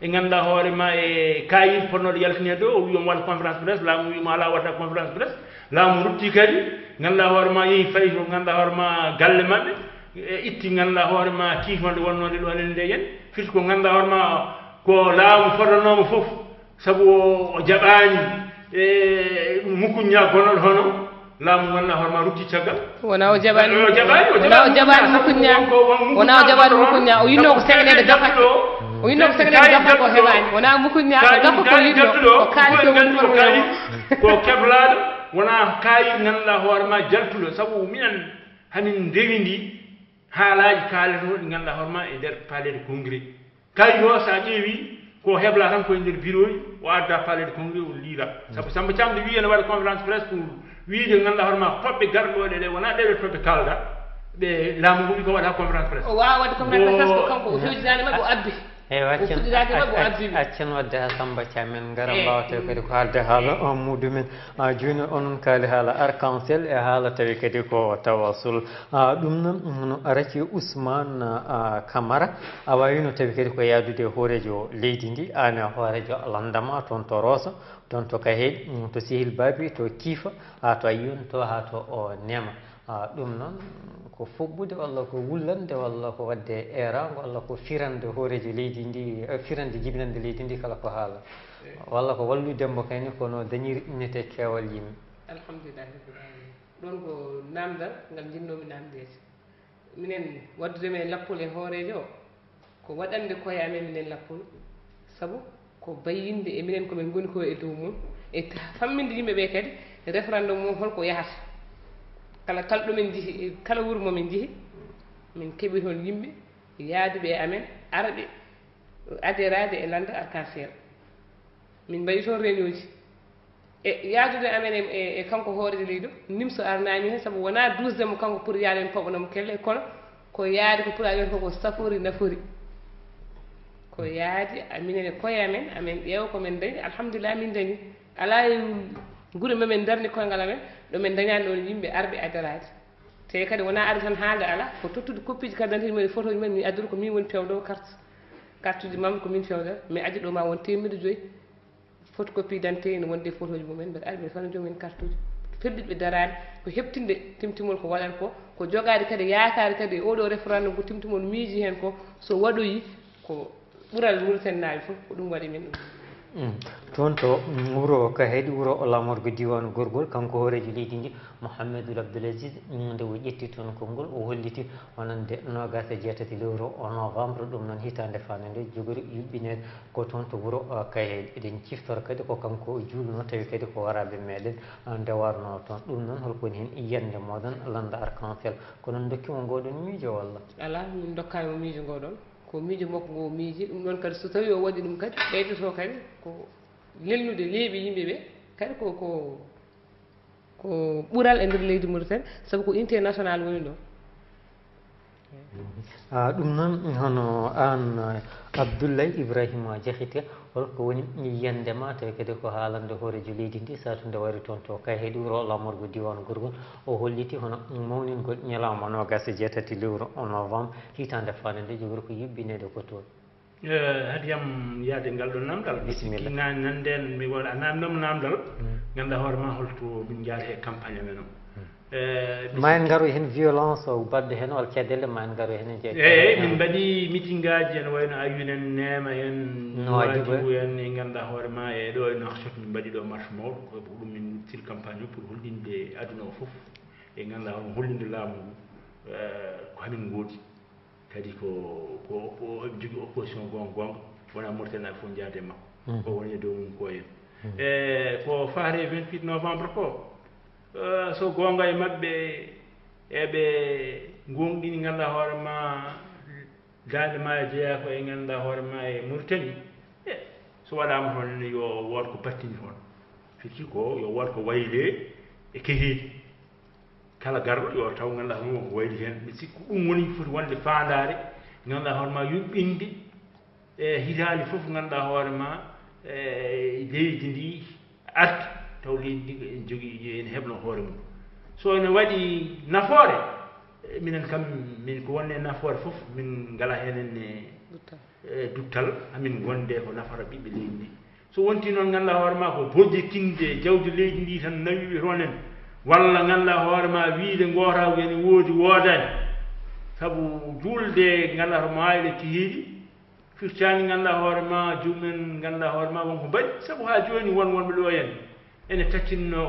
e ganduɗa hoorema e kayit ponnoɗo yaltine ɗo o wi omo waɗa conférence presse laamu wima ala wadda conférence presse laamu rutti kadi ganduɗa hoorema yeehi fayi to ganduɗa hoorema galle mabɓe itti ganduɗa hoore ma kiifande wonnode ɗo enen nde yen firti ko ganduɗa hoore ma ko laamu fottanoma fof sabu o jaɓani mukuña gonɗo hono laamu ganduɗa hoore ma rutti caggal wona o jaɓani mukuña wona o jaɓani mukuña o yinno ko segnede gafat o yinno ko segnede gafat ko heɓani wona mukuña o gafa ko yinno ko kaali ko keblaɗo wona kayi ganduɗa hoore ma jaltuɗo sabu minen hamin ndewindi haalaji kaaletoɗi ganduɗa hoore ma e nder palede congrès kayi o sa ƴeewi ko hebla tan koye nder bureau ji o adda palede congrès o liira sabu Samba Thiam de wi ene waɗa conférence presse pour wiide ganduɗa hoore ma toɓɓe garɗoɗe ɗe wona ɗeɗe toɓɓe kalda ɓe laamu ngu wi ko waɗa conférence presse o wawa wadde conférence presse parce que kanko o hewjidani mabɓe o abbi accen wadde ha Samba Thiam en gara mbawate kadi ko haalde haala on muɗumen joni onon kaali haala arc-en-ciel e haala tawi kadi ko tawassul ɗum no araki Ousmane Camara a wawino tawi kadi ko yaadude hoorejo leydi ndi an e hoorejo landama toon to Rosso toon to Kahéɗi to Sihil Babi to Kiifa to a yiyon to ha to o Nema ɗum noon ko foɓɓude walla ko wullande walla ko wadde erago walla ko firande hoorejo leydi ndi firande jibinande leydi ndi kala ko haala walla ko wallu dembo kayni kono dañiri innete keewal yimɓe alhamdulillahi rabbil alamin ɗon ko namdal ngal jinnomi namdede minen waddude men lappol e hoorejo o ko waɗande koye amen minen lappol sabu ko bayinde e minen komin goni ko e dow mum e famminde yimɓe ɓe kadi référendum mum holko yahata kala ɗo min jeehi kala wuuro momin jeehi min keeɓi toon yimɓe yaaduɓe e amen arɓe adérade e landa arc-en-ciel min mbaɗi toon réunion ji e yaadude amen e kanko hoorejo leydi o nimso arnami hen saabu wona dusdemo kanko pour yaade en poɓanamo kelle kono ko yaade ko pour amen koko safori nafori ko yaadi minen e koye amen amen ƴeewa komin dañi alhamdulillah min dañi ala guure memen darni koyngal amen ɗo min dañani ɗon yimɓe arɓe addarade te kadi wona arde tan haalde ala ko tottude copie ji carte d'identité mumen photo ji mumen mi addude ko min woni pewɗo carte uji mamɓe ko min fewdata mais addi ɗo ma won 1.5 photocopie d'identité ne wonde photo ji mumen mbeɗa arɓe fana jomumen carte uji firɗiɓe darade ko heɓtinde timtimol ko waɗata ko jogade kadi yaakade kadi oɗo référendum ko timtimol miiji hen ko so waɗoyi ko ɓural Mauritanie naaɓe fof ko ɗum waɗi min toon to wuro Kahéɗi wuro o lamorgo diwan gorgol kanko hoorejo leydi ndi Mouhamadoul Abdoul Aziz nde o ƴetti toon konngol o holliti wonande 26 lewru o novembre ɗum noon hitande fane nde jogori yuɓɓinede ko toon to wuro Kahéɗi eɗen ciftora kadi ko kanko juulno tawi kadi ko waraɓe meɗen nde warno toon ɗum noon holko woni hen yiyande moɗon landa arc-en-ciel kono dokkimo ngoɗon miijo walla ala min dokkami miijo ngoɗon ko miijo makko ngo miiji ɗum ɗon kadi so tawi o waɗi ɗum kadi ɓeydoto kadi ko lelnude leeɓi yimɓe ɓe kadi ko ɓural e nder leydi Mauritanie sabu ko unité national woni ɗo ɗum noon hono an Abdoulaye Ibrahima Diakhité holko woni yiyandema tawi kadi ko haalande hoorejo leydi ndi satunde wari toon to Kahéɗi wuro lamorgo diwan gorgol o holliti hono mawningol ñalawma 26 lewru novembre hitande fane nde jogori ko yuɓɓinede ko toon hadi yam yaade ngal ɗo namdal bisimilla nani nanden mi waɗa namdom namdal ganduɗa hoore ma holto min jaari e campagne amen o ma en garoy hen violence o badde hen walla caɗele ma en garoy hen eyyi min mbaɗi meeting ngaji ene wayno ayunen Nema en Nouadhibou en e ganduɗa hoore ma e ɗo e Nouakchott min mbaɗi ɗo marche mawɗo ko ɗum min tir campagne o pour hollinde aduna o foof e ganduɗa hoore hollinde laamu ngu ko hamin goodi kadi ko jogui opposition gonga wona Mauritanie naɓe fof jaade makko ko woni e dow mum ko hen e ko faare 28 novembre ko so gonga e maɓɓe eɓe gonɗini ganduɗa hoore ma dande ma e jeeya ko e ganduɗa hoore ma e Mauritanie so waɗama toon yo wood ko battini toon firti ko yo wood ko wayle e Kahéɗi kala garɗo yo taw ganduɗa hoore ma ko wayli hen mi sikku ɗum woni foti wonde fandare ganduɗa hoore ma yuɓɓinde e hitande foof ganduɗa hoore ma leydi ndi arti taw leydi ndi en jogui en heɓno hoore mum so ene waɗi nafoore minen kam min ko wonne nafoore foof min ngala henen e duttal hamin gonde ko nafata ɓiɓɓe leydi ndi so wonti noon ganduɗa hoore ma ko bojjetinde jawdi leydi ndi tan nawi toon en walla ganduɗa hoore ma wiide gotaw ene woodi woodani sabu julde ngalla to maayde tihiidi firtani ngalla hoore ma jumumen ngalla hoore ma wonko mbaɗi sabu ha joni wonɓe ɗo hen ene taccinno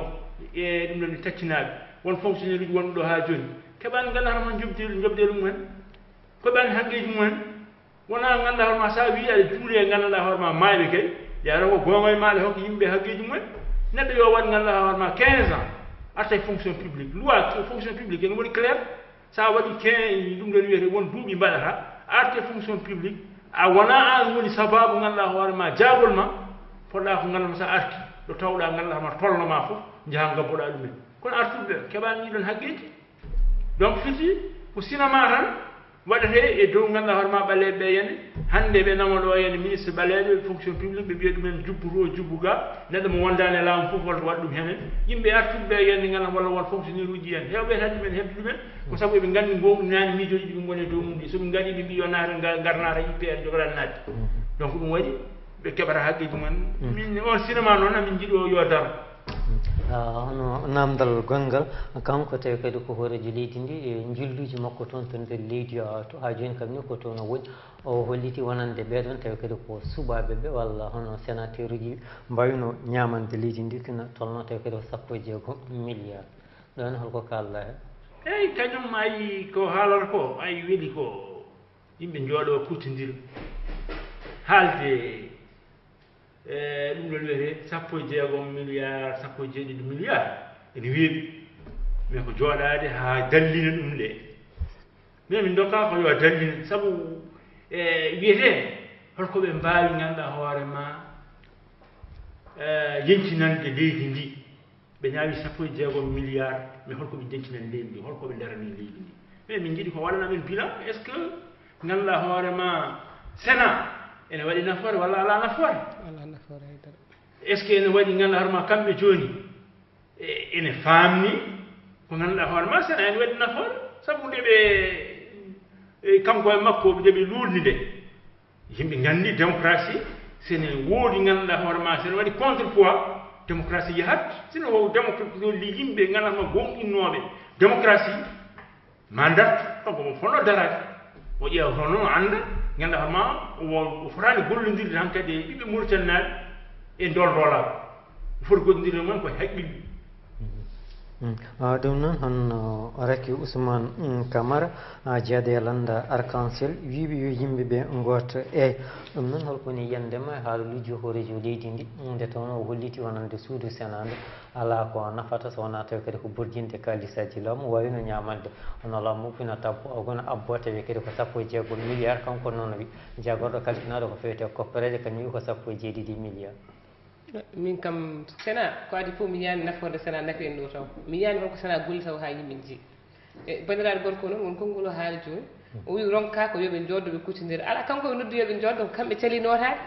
e ɗum ɗon taccinaɓe won fonctionnaire uji wonɓe ɗo ha joni keɓani ngalla hoore ma jobde ɗum hen koɓani haqqiji mumen wona ngalla hoore ma sa wi aɗa juule e ngalla hoore ma maayɓe kay yara ko gonga e maɗa hokko yimɓe haqqiji mumen neɗɗo yo waɗ ngalla hoore ma 15 ans arta e fonction publique loi fonction publique ene waɗi clair sa waɗi 15 ɗum ɗon wiyete won duuɓi mbaɗata arte fonction publique a wona an woni sababu ngalla hoore ma jaagol ma poɗɗa ko ngalla ma sa arti ɗo tawɗa ngalla ma tolno ma fof jaha gabboɗa ɗumen kono artuɓe keɓani ɗiɗon haqqeji donc fiti ko sinama tan waɗete e dow ngalla hoore ma ɓaleɓe ɓe yene hande ɓe namoɗo yene ministre ɓaleɓe fonction publique ɓe mbiya ɗumen jubbuto jubbu ga neɗɗo mo wondani e laamu fof holto waɗa ɗum henen yimɓe artuɓe yenne ngalla walla won fonctionnaire uji hen hewɓe tan ɗumen heɓde ɗumen ko sabu eɓe gandi nani miijoji ɗi ɓe goni e dow mum ɗi soɓe gaɗi ɓe mbi yo naata garnata IPR jogoɗani nadde donc ɗum waɗi ɓe keɓata haqqeji mumen min on cinéma noon amin jiiɗo yo daro hono namdal gongal kanko tawi kadi ko hoorejo leydi ndi e jilluji makko toon to nder leydi to ha joni kam ni ko toon o woni o holliti wonande ɓeɗon tawi kadi ko suɓaɓe ɓe walla hono sénateur uji mbawino ñamande leydi ndi kino tolno tawi kadi ko 16 milliard ɗon holko kalda hen eyyi kañum ayi ko haalata ko ayi weeli ko yimɓe jooɗo kuttodira haalde ɗum ɗon wiyete 16 milliard 17 milliard ene weeɓi mais ko jooɗade ha dallina ɗum ɗe mais min dokka ko yo dallina sabu wiyete holko ɓe mbawi ganduɗa hoore ma yencinande leydi ndi ɓe ñaawi 16 milliard mais holko ɓe jencinani leydi ndi holko ɓe darani leydi ndi mais min jiiɗi ko waɗana men bilan est ce que ganduɗa hoore ma sénat ene waɗi nafoore walla ala nafoore est ce que ene waɗi ganduɗa hoore ma kamɓe joni ene famni ko ganduɗa hoore ma sénat ene waɗi nafoore sabu nde ɓe kanko e makko nde ɓe luurni nde yimɓe gandi démocratie sene woodi ganduɗa hoore ma sene waɗi contrepoids démocratie yahat sino wo démocratie li yimɓe gandatma gonɗinnoɓe démocratie ma dartu donc mo fonno darade o ƴeewa toon noon o anda ganduɗa ma o fotani gollodirde tan kadi e ɓiɓɓe mauritannaɓe e doldolaɓe o foti gollodirde mumen koye haqqille ɗum noon hon raki Ousmane Camara jeeyaɗo e landa arc-en-ciel wiɓe yo yimɓeɓe goto eyyi ɗum noon holkoni yandema haaluji hoorejo leydi ndi nde tawno o holliti wonande suudu sénat nde ala ko nafata so wona tawi kadi ko burjinde kalisaji laamu wawino ñamande hono laamu fina tabbo gono abbo tawi kadi ko 16 milliard kanko noon wi jagorɗo kalfinaɗo ko fewte koppareje kañum wi ko 17 milliard min kam sénat ko adi fof mi yiyani nafoore sénat nafi en ɗo taw mi yiyani holko sénat golli taw ha yimɓe jii e bandiraɗo gorko noon won konngol o haali joni o wi ronka ko yoɓe jooɗo ɓe kuccodira ala kanko ɓe noddi yoɓe jooɗo ko kamɓe cali notade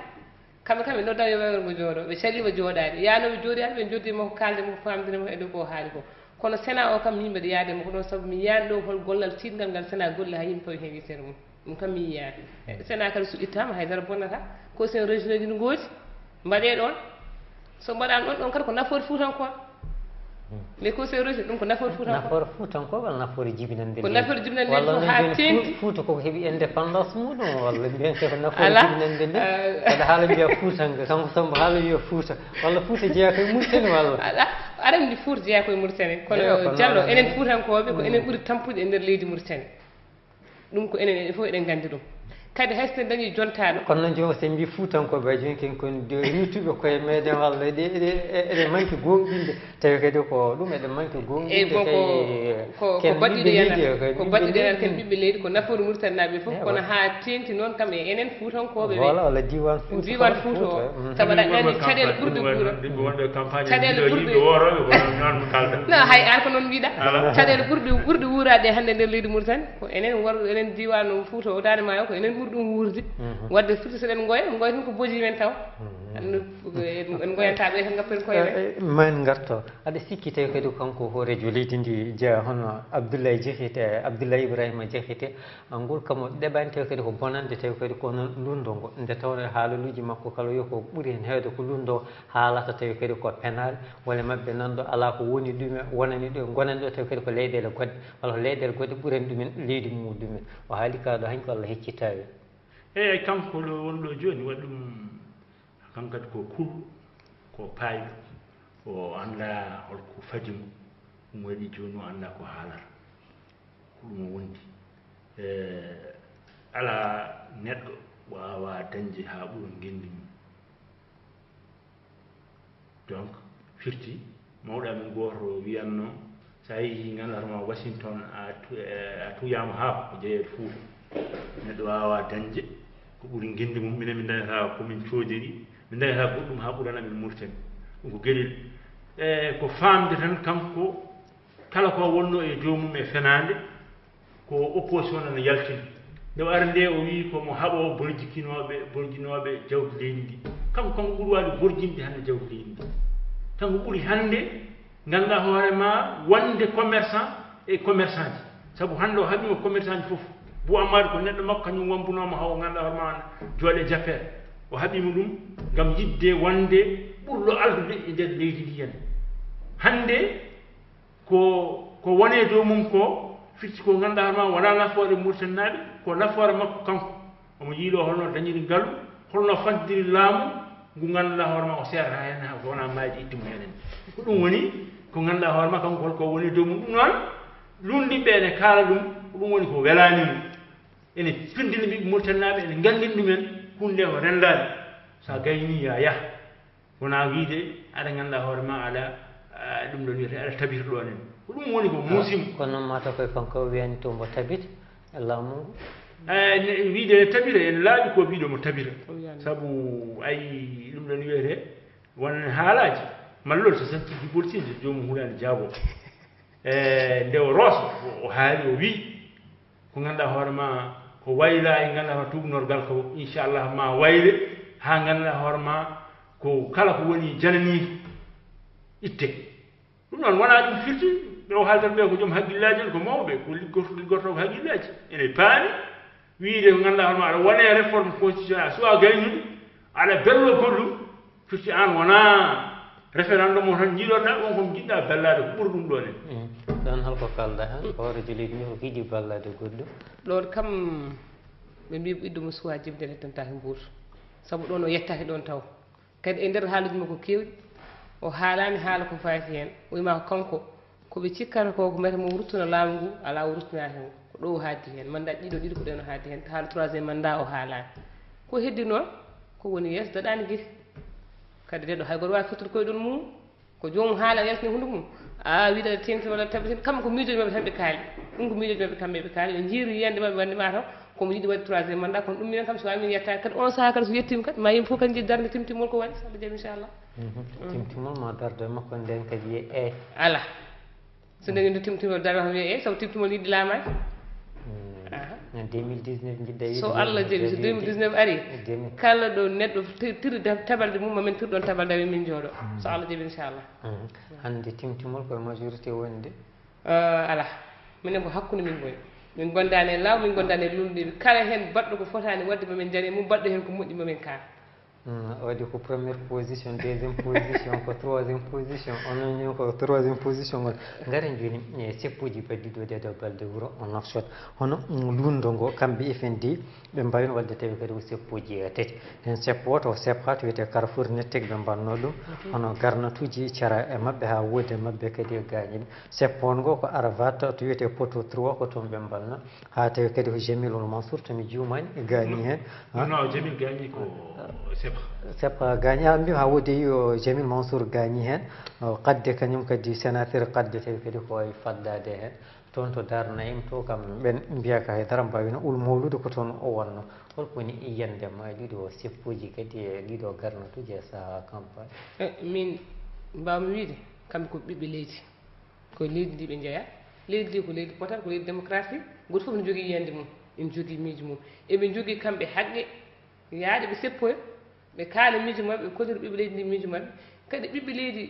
kamɓe nodda yo wawrgo jooɗo ɓe calima jooɗade yanoɓe jooɗade ɓe joddima ko kaaldema ko famdinema e ɗo ko haali ko kono sénat o kam yimɓe ɗe yaadema ko ɗon saabu mi yiyani ɗo hol gollal tiɗgal ngal sénat golli ha yimɓe pawi hen witere mum ɗum kam mi yiyani sénat kadi so ittama haydara bonnata ko sen région uji no gooti mbaɗe ɗon so mbaɗama ɗon kadi ko nafoore fuutankoɓe mais ko c'est région ɗum ko nafoore fuutankoɓe nafoore fuutankoɓe walla nafoore jibinande ko nafoore jibinande ko ha tenti Fouta koko heeɓi indépendance muɗum walla mbiyen ko nafoore jibinande nde saɗa haala mbiya Foutanka kanko Samba haala wiya Fouta walla Fouta jeeya koye Mauritanie walla aɗa andi Fouta jeeya koye Mauritanie kono Diallo enen fuutankoɓe ko enen ɓuuri tampude e nder leydi Mauritanie ɗum ko enen fof eɗen gandi ɗum kadi hayso en dañi jontaɗo kono noon joni sen mbi fuutankoɓe joni ken koni rituɓe koye meɗen walla eɗen manque gonɗinde tawi kadi ko ɗum eɗen manque gonɗinde ko baɗɗiɗo yana ko baɗɗiɗo yana ken ɓiɓɓe leydi ko nafoore Mauritanie fof kono ha tenti noon kam e enen fuutankoɓe voilà walla diwan Fouta o sabu aɗa andi caɗele ɓurɗe guura caɗele ɓurɗe non hay an ko noon mbiɗa caɗele ɓurɗe wuurade hannde nder leydi Mauritanie ko enen worɓe enen diwan Fouta o dande maayo ko enen ɓuri ɗum wuurde wadde surtout so ɗen ngoya tan ko boji men taw en goyantaɓe tan gappen koye men garto aɗa sikki tawi kadi kanko hoorejo leydi ndi jeeya hono Abdoulaye Diékhité Abdoulaye Ibrahima Diékhité ngol kamo ɗeɓani tawi kadi ko bonande tawi kadi kono lundo ngo nde tawno haalaluji makko kala yo ko ɓuuri hen heewde ko lundo haalata tawi kadi ko penal walla mabɓe nanɗo ala ko woni ɗumen wonani ɗo gonani ɗo tawi kadi ko leyɗele goɗɗe walla ko leyɗele goɗɗe ɓuurani ɗumen leydi muɗumen o haali kaɗo hanki walla heccitawi eyyi kanko wonɗo joni waɗi ɗum kankadi ko kul ko paayiɗo o anda holko fadimo ɗum waɗi joni o anda ko haalata ko ɗum o wondi ala neɗɗo wawa dañde ha ɓuura gendi mum donc firti mawɗo amen goto wiyanno sa yeehi gandatama Washington a tuyama ha ko jeeyede Fouta neɗɗo wawa dañde ko ɓuuri gendi mum minen min dañata komin coodiri min dañata goɗɗum ha ɓuurana amen Mauritanie ɗum ko gueɗel ko famde tan kanko kala ko wonno e jomum e fenade ko opposition nana yaltini nde o ari nde o wi komo haaɓo borjinoɓe jawdi leydi ndi kanko ɓuuri wawde borjinde hande jawdi leydi ndi kanko ɓuuri hande ganduɗa hoorema wonde commerçant e commerçant ji saabu hande o haɓima commerçant ji foof Bou Amadou ko neɗɗo makko kañum wombunoma haw ganduɗa hoorema jooɗe jappere o haɓima ɗum gam yidde wonde ɓurɗo aldude e nder leydi ndi hen hande ko wone dow mum ko firti ko ganduɗa hoorema wona nafoore Mauritanie ko nafoore makko kanko omo yiilo holno dañiri ngaalu holno fandiri laamu ngu ganduɗa hoorema o serata hen ko wona maadi ittimo henen ko ɗum woni ko ganduɗa hoorema kanko holko woni dow mum ɗum noon lundiɓe ene kaala ɗum ko ɗum woni ko welani mum ene pindini ɓiɓe Mauritaniaɓe ene gandini ɗumen hunde ko rendade sa gayni ya yaah wona wiide aɗa ganduɗa hoorema aɗa ɗum ɗon wiyete aɗa tabita ɗo nen ko ɗum woni ko musim kono noon mata koye kanko wiyani to mbo tabita e laamu wiide ne tabira ene laaɓi ko mbiɗo mo tabira saabu ayi ɗum ɗon wiyete won haalaji mallol so santiji boltinde jomum hulande jaabo nde o roosa o haali o wi ko ganduɗa hoorema ko wayla e ganduɗa hoore tubanorgal ko inchallah ma wayle ha ganduɗa hoorema ko kala ko woni jananiiko itte ɗum noon wona ɗum firti ɓe o haaldata ɓe ko joom haqqillaji en ko mawɓe ko liggorto ko haqqillaji ene paami wiide ko ganduɗa hoorema aɗa wone réforme constitution a suwa gaynude aɗa bello gollum firti an wona référendum o tan jiiɗoɗa on ko jiɗɗa ballade ko ɓuuri ɗum ɗo ne ɗon holko kalɗa hen hoorejo leydi ndi ko yiiɗi ballade goɗɗum ɗon kam ɓe mbi ɓiɗɗo mo suwa jibde nettantaki mbuuto saabu ɗon o yettaki ɗon taw kadi e nder haaluji makko kewɗi o haalani haala ko faati hen o wima ko kanko koɓe cikkata ko mbete mo ruttuna laamu ngu ala o ruttunaki hen ko ɗo o haaddi hen mandat ɗiɗi ko ɗen o haaddi hen haala troisiéme mandat o haalani ko heddi noon ko woni yeeso daɗani guite kadi neɗɗo hay goto wawi fettude koyeɗol mum ko jomum haala yaltini hunde mum a wiɗa tengti walla tabbitin kamɓe ko miijoji mabɓe tan ɓe kaali ɗum ko miijoji mabɓe kamɓe ɓe kaali ɓe jiiri yiyande mabɓe wandema taw komo yiiɗi waɗde troisiéme mandat kono ɗum minen kam so wawi min yettaki kadi on saaha kadi so yettima kadi ma yimɓe fof kadi jiiɗi darde timtimmol ko waɗi so Allah jaaɓi inchallah timtimmol ma darde makko nden kadi wiye eyi ala so nden timtimol darde makko wiye eyi saabu timtimol yiɗi laamaki 2019 jiɗɗa so Allah jaaɓi so 2019 ari kala ɗo neɗɗo tiri tabalde mum mamin tirɗon tabalde min jooɗo so Allah jaaɓi inchallah hande timtimol koye majorité wonde ala minen ko hakkude min boni min gondani e law min gondani e lulɗiɓe kala hen baɗɗo ko fotani wadde mamin jani mum baɗɗo hen ko moƴƴi mamin kaal waɗi ko première position deuxième position ko troisiéme position onon ko troisiéme position ngol garen joni e seppuji baddiɗo de dow balde wuuro o noksot hono lundo ngo kamɓe FND ɓe mbawino wadde tawi kadi ko seppuji tati hen seppo woto seppa to wiyete Carrefour Nettic ɓe mbanno ɗum hono garnatuji cara e mabɓe ha woodi e mabɓe kadi e gañiɗe seppo on ngo ko Arafat to wiyete poto 3 ko toon ɓe mbanno ha tawi kadi ko Jamilul Mansour tomi jumani gañi hen non Jamil gañi ko seppa gagné a mbima ha woodi yo Jamil Mansour gagni hen qadde kañum kadi sénateur qadde tawi kadi koye faddade hen toon to Dar Naim to kam ɓen mbiya ka haydara mbawino ul mawlude ko toon o wonno holko woni yiyande ma ɗiɗo seppuji kadi e ɗiɗo garnatuji e saaha campagne min mbawmi wiide kamɓe ko ɓiɓɓe leydi koye leydi ndi ɓe jeeya leydi ndi ko leydi potal ko leydi démocratie goto foof ne jogui yiyande mum en jogii miijo mum eɓe jogii kamɓe haqqe yaaɗe ɓe seppoya ɓe kaala miijo maɓɓe ɓe kollira ɓiɓɓe leydi ndi miijo maɓɓe kadi ɓiɓɓe leydi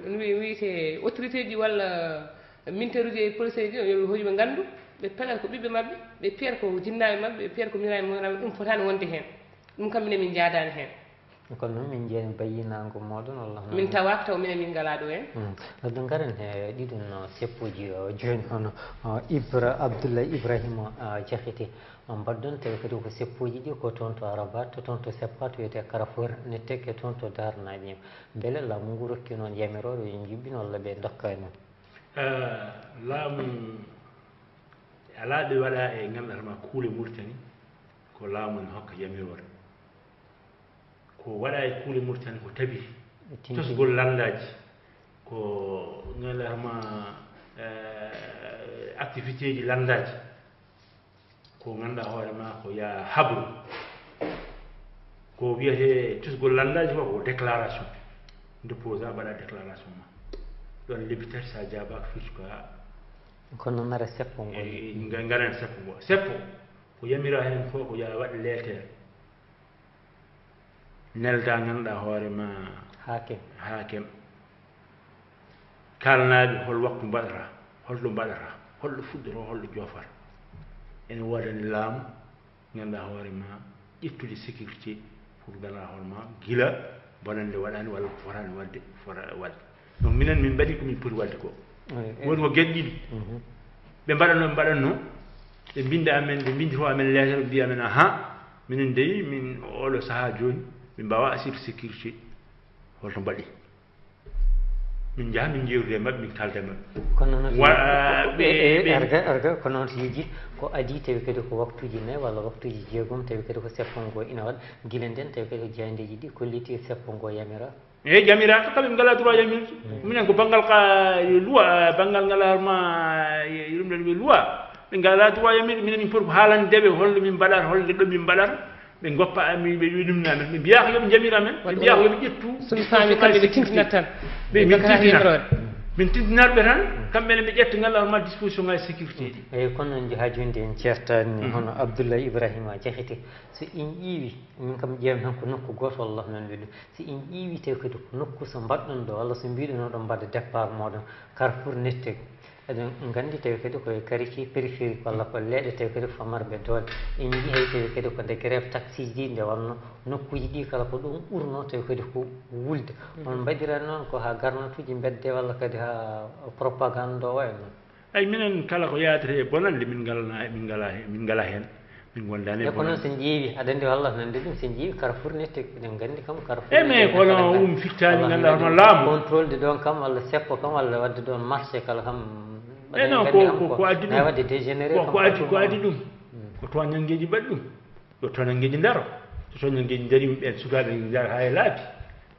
no wiyete autorité ji walla militaire uji e police ji yoɓe hojuɓe nganndu ɓe pelat ko ɓiɓɓe maɓɓe ɓe piyata ko jinnaaɓe maɓɓe ɓe piyata ko miraɓe maɓɓe ɗum fotaani wonde heen ɗum kam minen min jaadaani heen kono noon min jeeni bayinago moɗon walla min tawaka taw minen min ngala ɗo hen ɓe garen he ɗiɗon seppuji joni hono Abdoulaye Ibrahima Diakhaté mbaɗɗon tawi kadi ko seppuji ɗi ko toon to Rabat toon to seppa to wiyete Carrefour Netteke e toon to Dar Naɓi beele laamu ngu rokki noon yamiroɓe ɓe juɓɓino walla ɓe dokkani noon laamu ala ɓe waɗa e ngannduɗaa ma kuule Mauritanie ko laamu ne hokka yamirore ko waɗa e kuule Mauritanie ko tabi tosgol landaji ko ngannduɗaa ma activité ji landaji ko ngannduɗaa hoore ma ko ya habru ko wiyete tosgol landaji ko déclaration déposa mbaɗa déclaration ma ɗon lebitati sa jaabaka firti ko kono noon ara seppo ngol ngaren seppo ngo seppo ko yamira heen fof ko ya waɗ leetere nelda ngannduɗaa hoore ma haakem kalnaaɓe hol waktu mbaɗata holɗo mbaɗata holɗo fuɗɗoro holɗo joofata ene woodani laamu ngannduɗaa hoore ma ƴettude sécurité pour ngannduɗaa hoore ma gila bonande waɗani walla ko fotaani wadde fota wadde donc minen min mbaɗi komin poti wadde ko woni ko geɗe ɗiɗi ɓe mbaɗatno ɓe mbinda amen ɓe mbindito amen leetere ɓe mbiya amen aha minen dey min oɗo sahaa jooni min mbawa assurde sécurité holto mbaɗi min jaha min jewtude e maɓɓe min kalde maɓɓe kono noon arga ko noon to yejji ko adi tawi kadi ko waktuji 4 walla waktuji 6 tawi kadi ko seppo ngo ina waɗa guila nden tawi kadi ko jayandeji ɗi kolliti seppo ngo yamira eyyi jamiraka kamɓe ngala droit yamirde minen ko banggal ka loi banggal ngal ma ɗum ɗon wi loi ɓe ngala droit yamirde minen min poti ko haalandeɓe holno min mbaɗata holde ɗo min mbaɗata ɓe goppa amin ɓe wiɗumna amen ɓe mbiya ko yoɓe jamira men ɓe mbiya ko yoɓe ƴettu somi faami kamɓe ɓe tintinat tan min tintinatɓe tan kamɓene ɓe ƴetta ngalla horma disposition ngaji sécurité ɗi eyyi kono noon ha joni de en ceertani hono Abdoulaye Ibrahima Diakhaté so en ƴeewi min kam ƴeewmi tan ko nokku goto wallah noon wiɗum so en ƴeewi tawi kadi ko nokku so mbaɗɗon ɗo walla so mbiɗon oɗon mbaɗa départ moɗon Carrefour Netteke eɗen nganndi tawi kadi koye quartier périphérique walla ko leeɗe tawi kadi famarɓe doole en jii hay tawi kadi ko nde grève taxi ji nde wonno nokkuji ɗi kala ko ɗum ɓurno tawi kadi ko wulde on mbaɗiran noon ko ha garnatuji bedde walla kadi ha propagande o wayi noon ay minen kala ko yaadete e bonande min ngala heen min gondani e ko noon so ƴeewi aɗa anndi wallah nande ɗum so ƴeewi Carrefour Netteke eɗen nganndi kam Carrefour e mais kono ɗum fittani ngannduɗa hono laamu contrôle de ɗon kam walla seppo kam walla wadde ɗon marché kala kam e non ko addi ɗum wadde dégénéré ko addi ɗum ko toñangeji mbaɗi ɗum yo toñangeji ndaro so toñangeji daari ɓen sukaɓe jara ha e laabi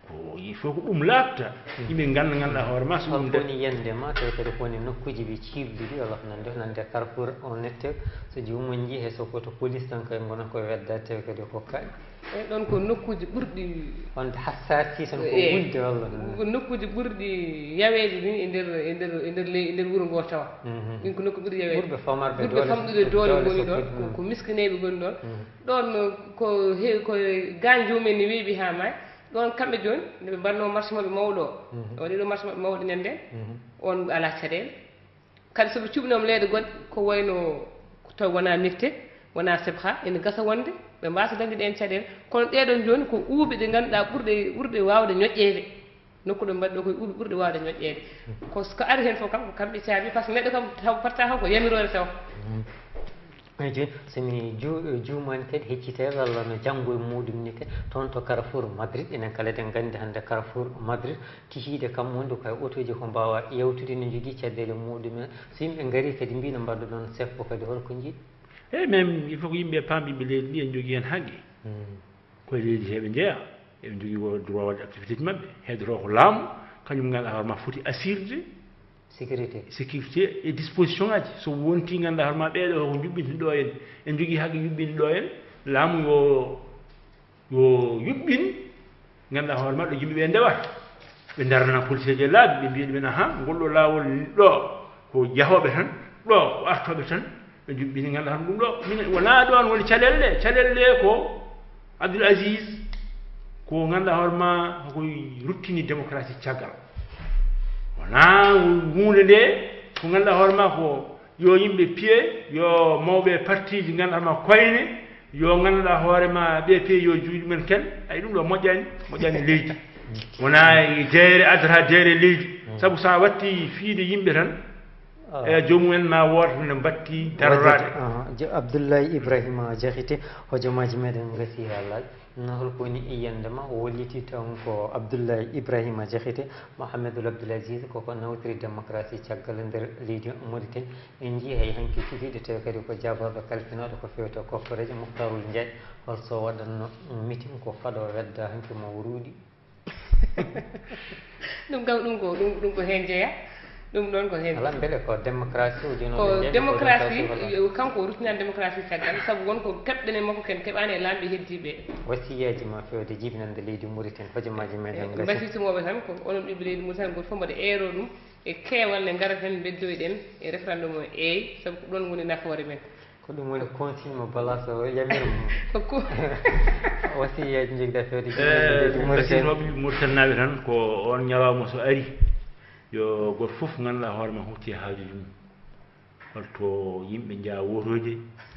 ko il faut ko ɗum laabta yimɓe ganduɗa hoore ma so ɗum woni yende ma tawi kadi kowoni nokkuji ɓe ciibɗi ɗi walla nande Carrefour o Netteke so jomum jii hay sokoto police tan kay gona koye weddade tawi kadi ko kaɗi eyi ɗon ko nokkuji ɓurɗi wonde hassasi tan ko wulde walla ko nokkuji ɓurɗi yaweede ni e nder wuro ngo tawa ɗin ko nokku ɓurɗi yaweede ɓurɓe famarɓe ɓurɓe famɗude doole goni ɗon ko miskineɓe goni ɗon ɗon ko gan jomumen ni weeɓi ha maayi ɗon kamɓe joni nde ɓe mbanno marché maɓɓe mawɗo o waɗi ɗo marché maɓɓe mawɗo ñande on ala caɗele kadi soɓe cuɓnoma leede goɗɗe ko wayno taw wona Netteke wona Sebha ene gasa wonde ɓe mbasa dañde ɗen caɗele kono ɗeɗon joni ko uuɓe ɗe ngannduɗa ɓurɗe wawde ñoƴƴede nokku ɗo mbaɗi ɗo koye uuɓe ɓurɗe wawde ñoƴƴede ko ari hen fof kam ko kamɓe caabi par ce que neɗɗo kam taw parta haw ko yamirore taw eyi joni somi juumani kadi heccitede walla no janggo e muɗum ni kadi toon to Carrefour Madrid enen kala eɗen nganndi hannde Carrefour Madrid kihiide kam wonde koye auto ji ko mbawa yewtude no jogui caɗele muɗumen so yimɓe ngari kadi mbino mbaɗa ɗon seppo kadi holko jiiɗi eyi même il faut ko yimɓe paam yimɓe leydi ndi en jogui hen haqqe koye leydi heɓe jeeya eɓe jogui ko droit wadde activité ji mabɓe heedoro ko laamu kañum ganduɗa hoorema foti assirde sécurité et disposition aji so wonti ganduɗa hoorema ɓeeɗo ko juɓɓinti ɗo en en jogui haqqe yuɓɓinde ɗo en laamu yo yuɓɓin ganduɗa hoorema ɗo yimɓeɓe ndewata ɓe darana police ji e laabi ɓe mbiya ɗumen aha ngol ɗo laawol ɗo ko jahoɓe tan ɗo ko artoɓe tan ɓe juɓɓini ganduɗa ɗum ɗo min wona ɗon woni caɗele ko Abdoul Aziz ko ganduɗa hoorema koye ruttini démocratie caggal wona hunde nde ko ganduɗa hoorema ko yo yimɓe piye yo mawɓe parti ji ganduɗa hoorema koyne yo ganduɗa hoorema ɓe piye yo juuɗi men ken ay ɗum ɗo moƴƴani leydi wona jeere addata jeere leydi saabu sa watti fiide yimɓe tan e jomumen ma woota ne batti darorade Abdoulaye Ibrahima Diakhité hojomaji meɗen gasi ha laaj holko woni iyandema o wolliti tan ko Abdoulaye Ibrahima Diakhité Mouhamadoul Abdoul Aziz koko nawtiri démocratie caggal nder leydi Mauritanie en jii hay hanki cuuɗiɗe tawi kadi ko jaborɗo kalfinoɗo ko fewte koftoreje Mouhtarul Ndiaye holso waɗanno meeting ko faɗo wedda hanki mo ruuɗi ɗum kam ɗum ko hen jeeya ɗum ɗon ko hen ala beele ko démocratie ko démocratie kanko ruttinani démocratie caggal saabu wonko keɓɗene makko ken keɓani e lamɓe heddiɓe wasiyaji ma fewde jibinande leydi Mauritanie hojomaji meɗen gasi basitumoɓe tan ko onon ɓiɓɓe leydi Mauritanie goto fof mbaɗa eero ɗum e keewal nde garaten beddoyɗen e référendum o eeyi saabu ko ɗon woni nafoore men ko ɗum woni consigne mo balaso yamirmo ko wasiyaji jogda fewde basinoɓe Mauritanie tan ko on ñalawma so ari yo goto fof ganduɗa hoorema hutti haajuji mum holto yimɓe jaa wotoje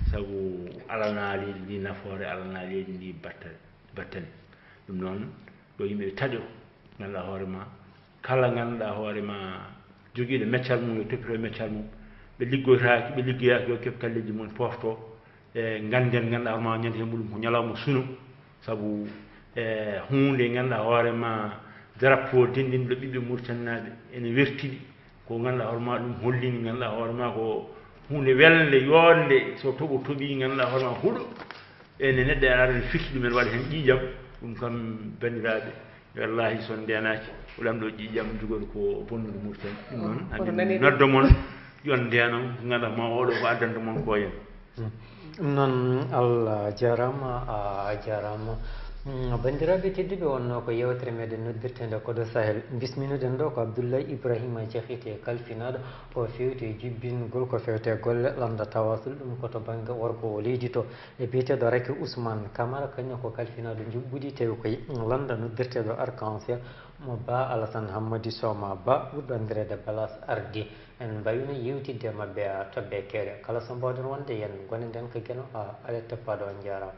saabu alana leydi ndi nafoore alana leydi ndi battane ɗum noon yo yimɓe taƴo ganduɗa hoorema kala ganduɗa hoorema joguiɗo meccal mum yo toppito meccal mum ɓe liggoyaki yo keɓ kalleji mum pofto e ganden ganduɗa hoorema ñande hen muɗum ko ñalawma suno saabu e hunde ganduɗa hoorema drapeau dendinɗo ɓiɓɓe Mauritanie ene wertiɗi ko ganduɗa hoorema ɗum hollini ganduɗa hoorema ko hunde welde yonde so tooɓi ganduɗa hoorema huuɗo ene neɗɗo ara firti ɗumen waɗa hen ƴiƴam ɗum kam bandiraɓe wallahi son ndenaki oɗam ɗo ƴiƴam jogori ko bonnude Mauritanie ɗum noon hamin nodda moon yon ndeno ko ganduɗa ma oɗo ko addanta moon ko hen ɗum noon Allah jarama a jarama bandiraɓe tedduɓe wonno ko yewtere meɗen noddirtede koɗo Sahel bisminuɗen ɗo ko Abdoulaye Ibrahima Diakhité kalfinaɗo o fewte jubbingol ko fewte golle landa tawasul ɗum koto banggue worgo o leydi to e biyeteɗo Raky Ousmane Camara kañum ko kalfinaɗo juɓɓuɗi tawi koye landa noddirteɗo arc-en-ciel mo Ba Alassane Hammadou Soma Ba ɓurɗo andirede Balas Ardi en mbawino yewtidde mabɓe a tobbe kewɗe kala so mbawɗen wonde yen gonenden ko gueno a aletta paɗo on jarama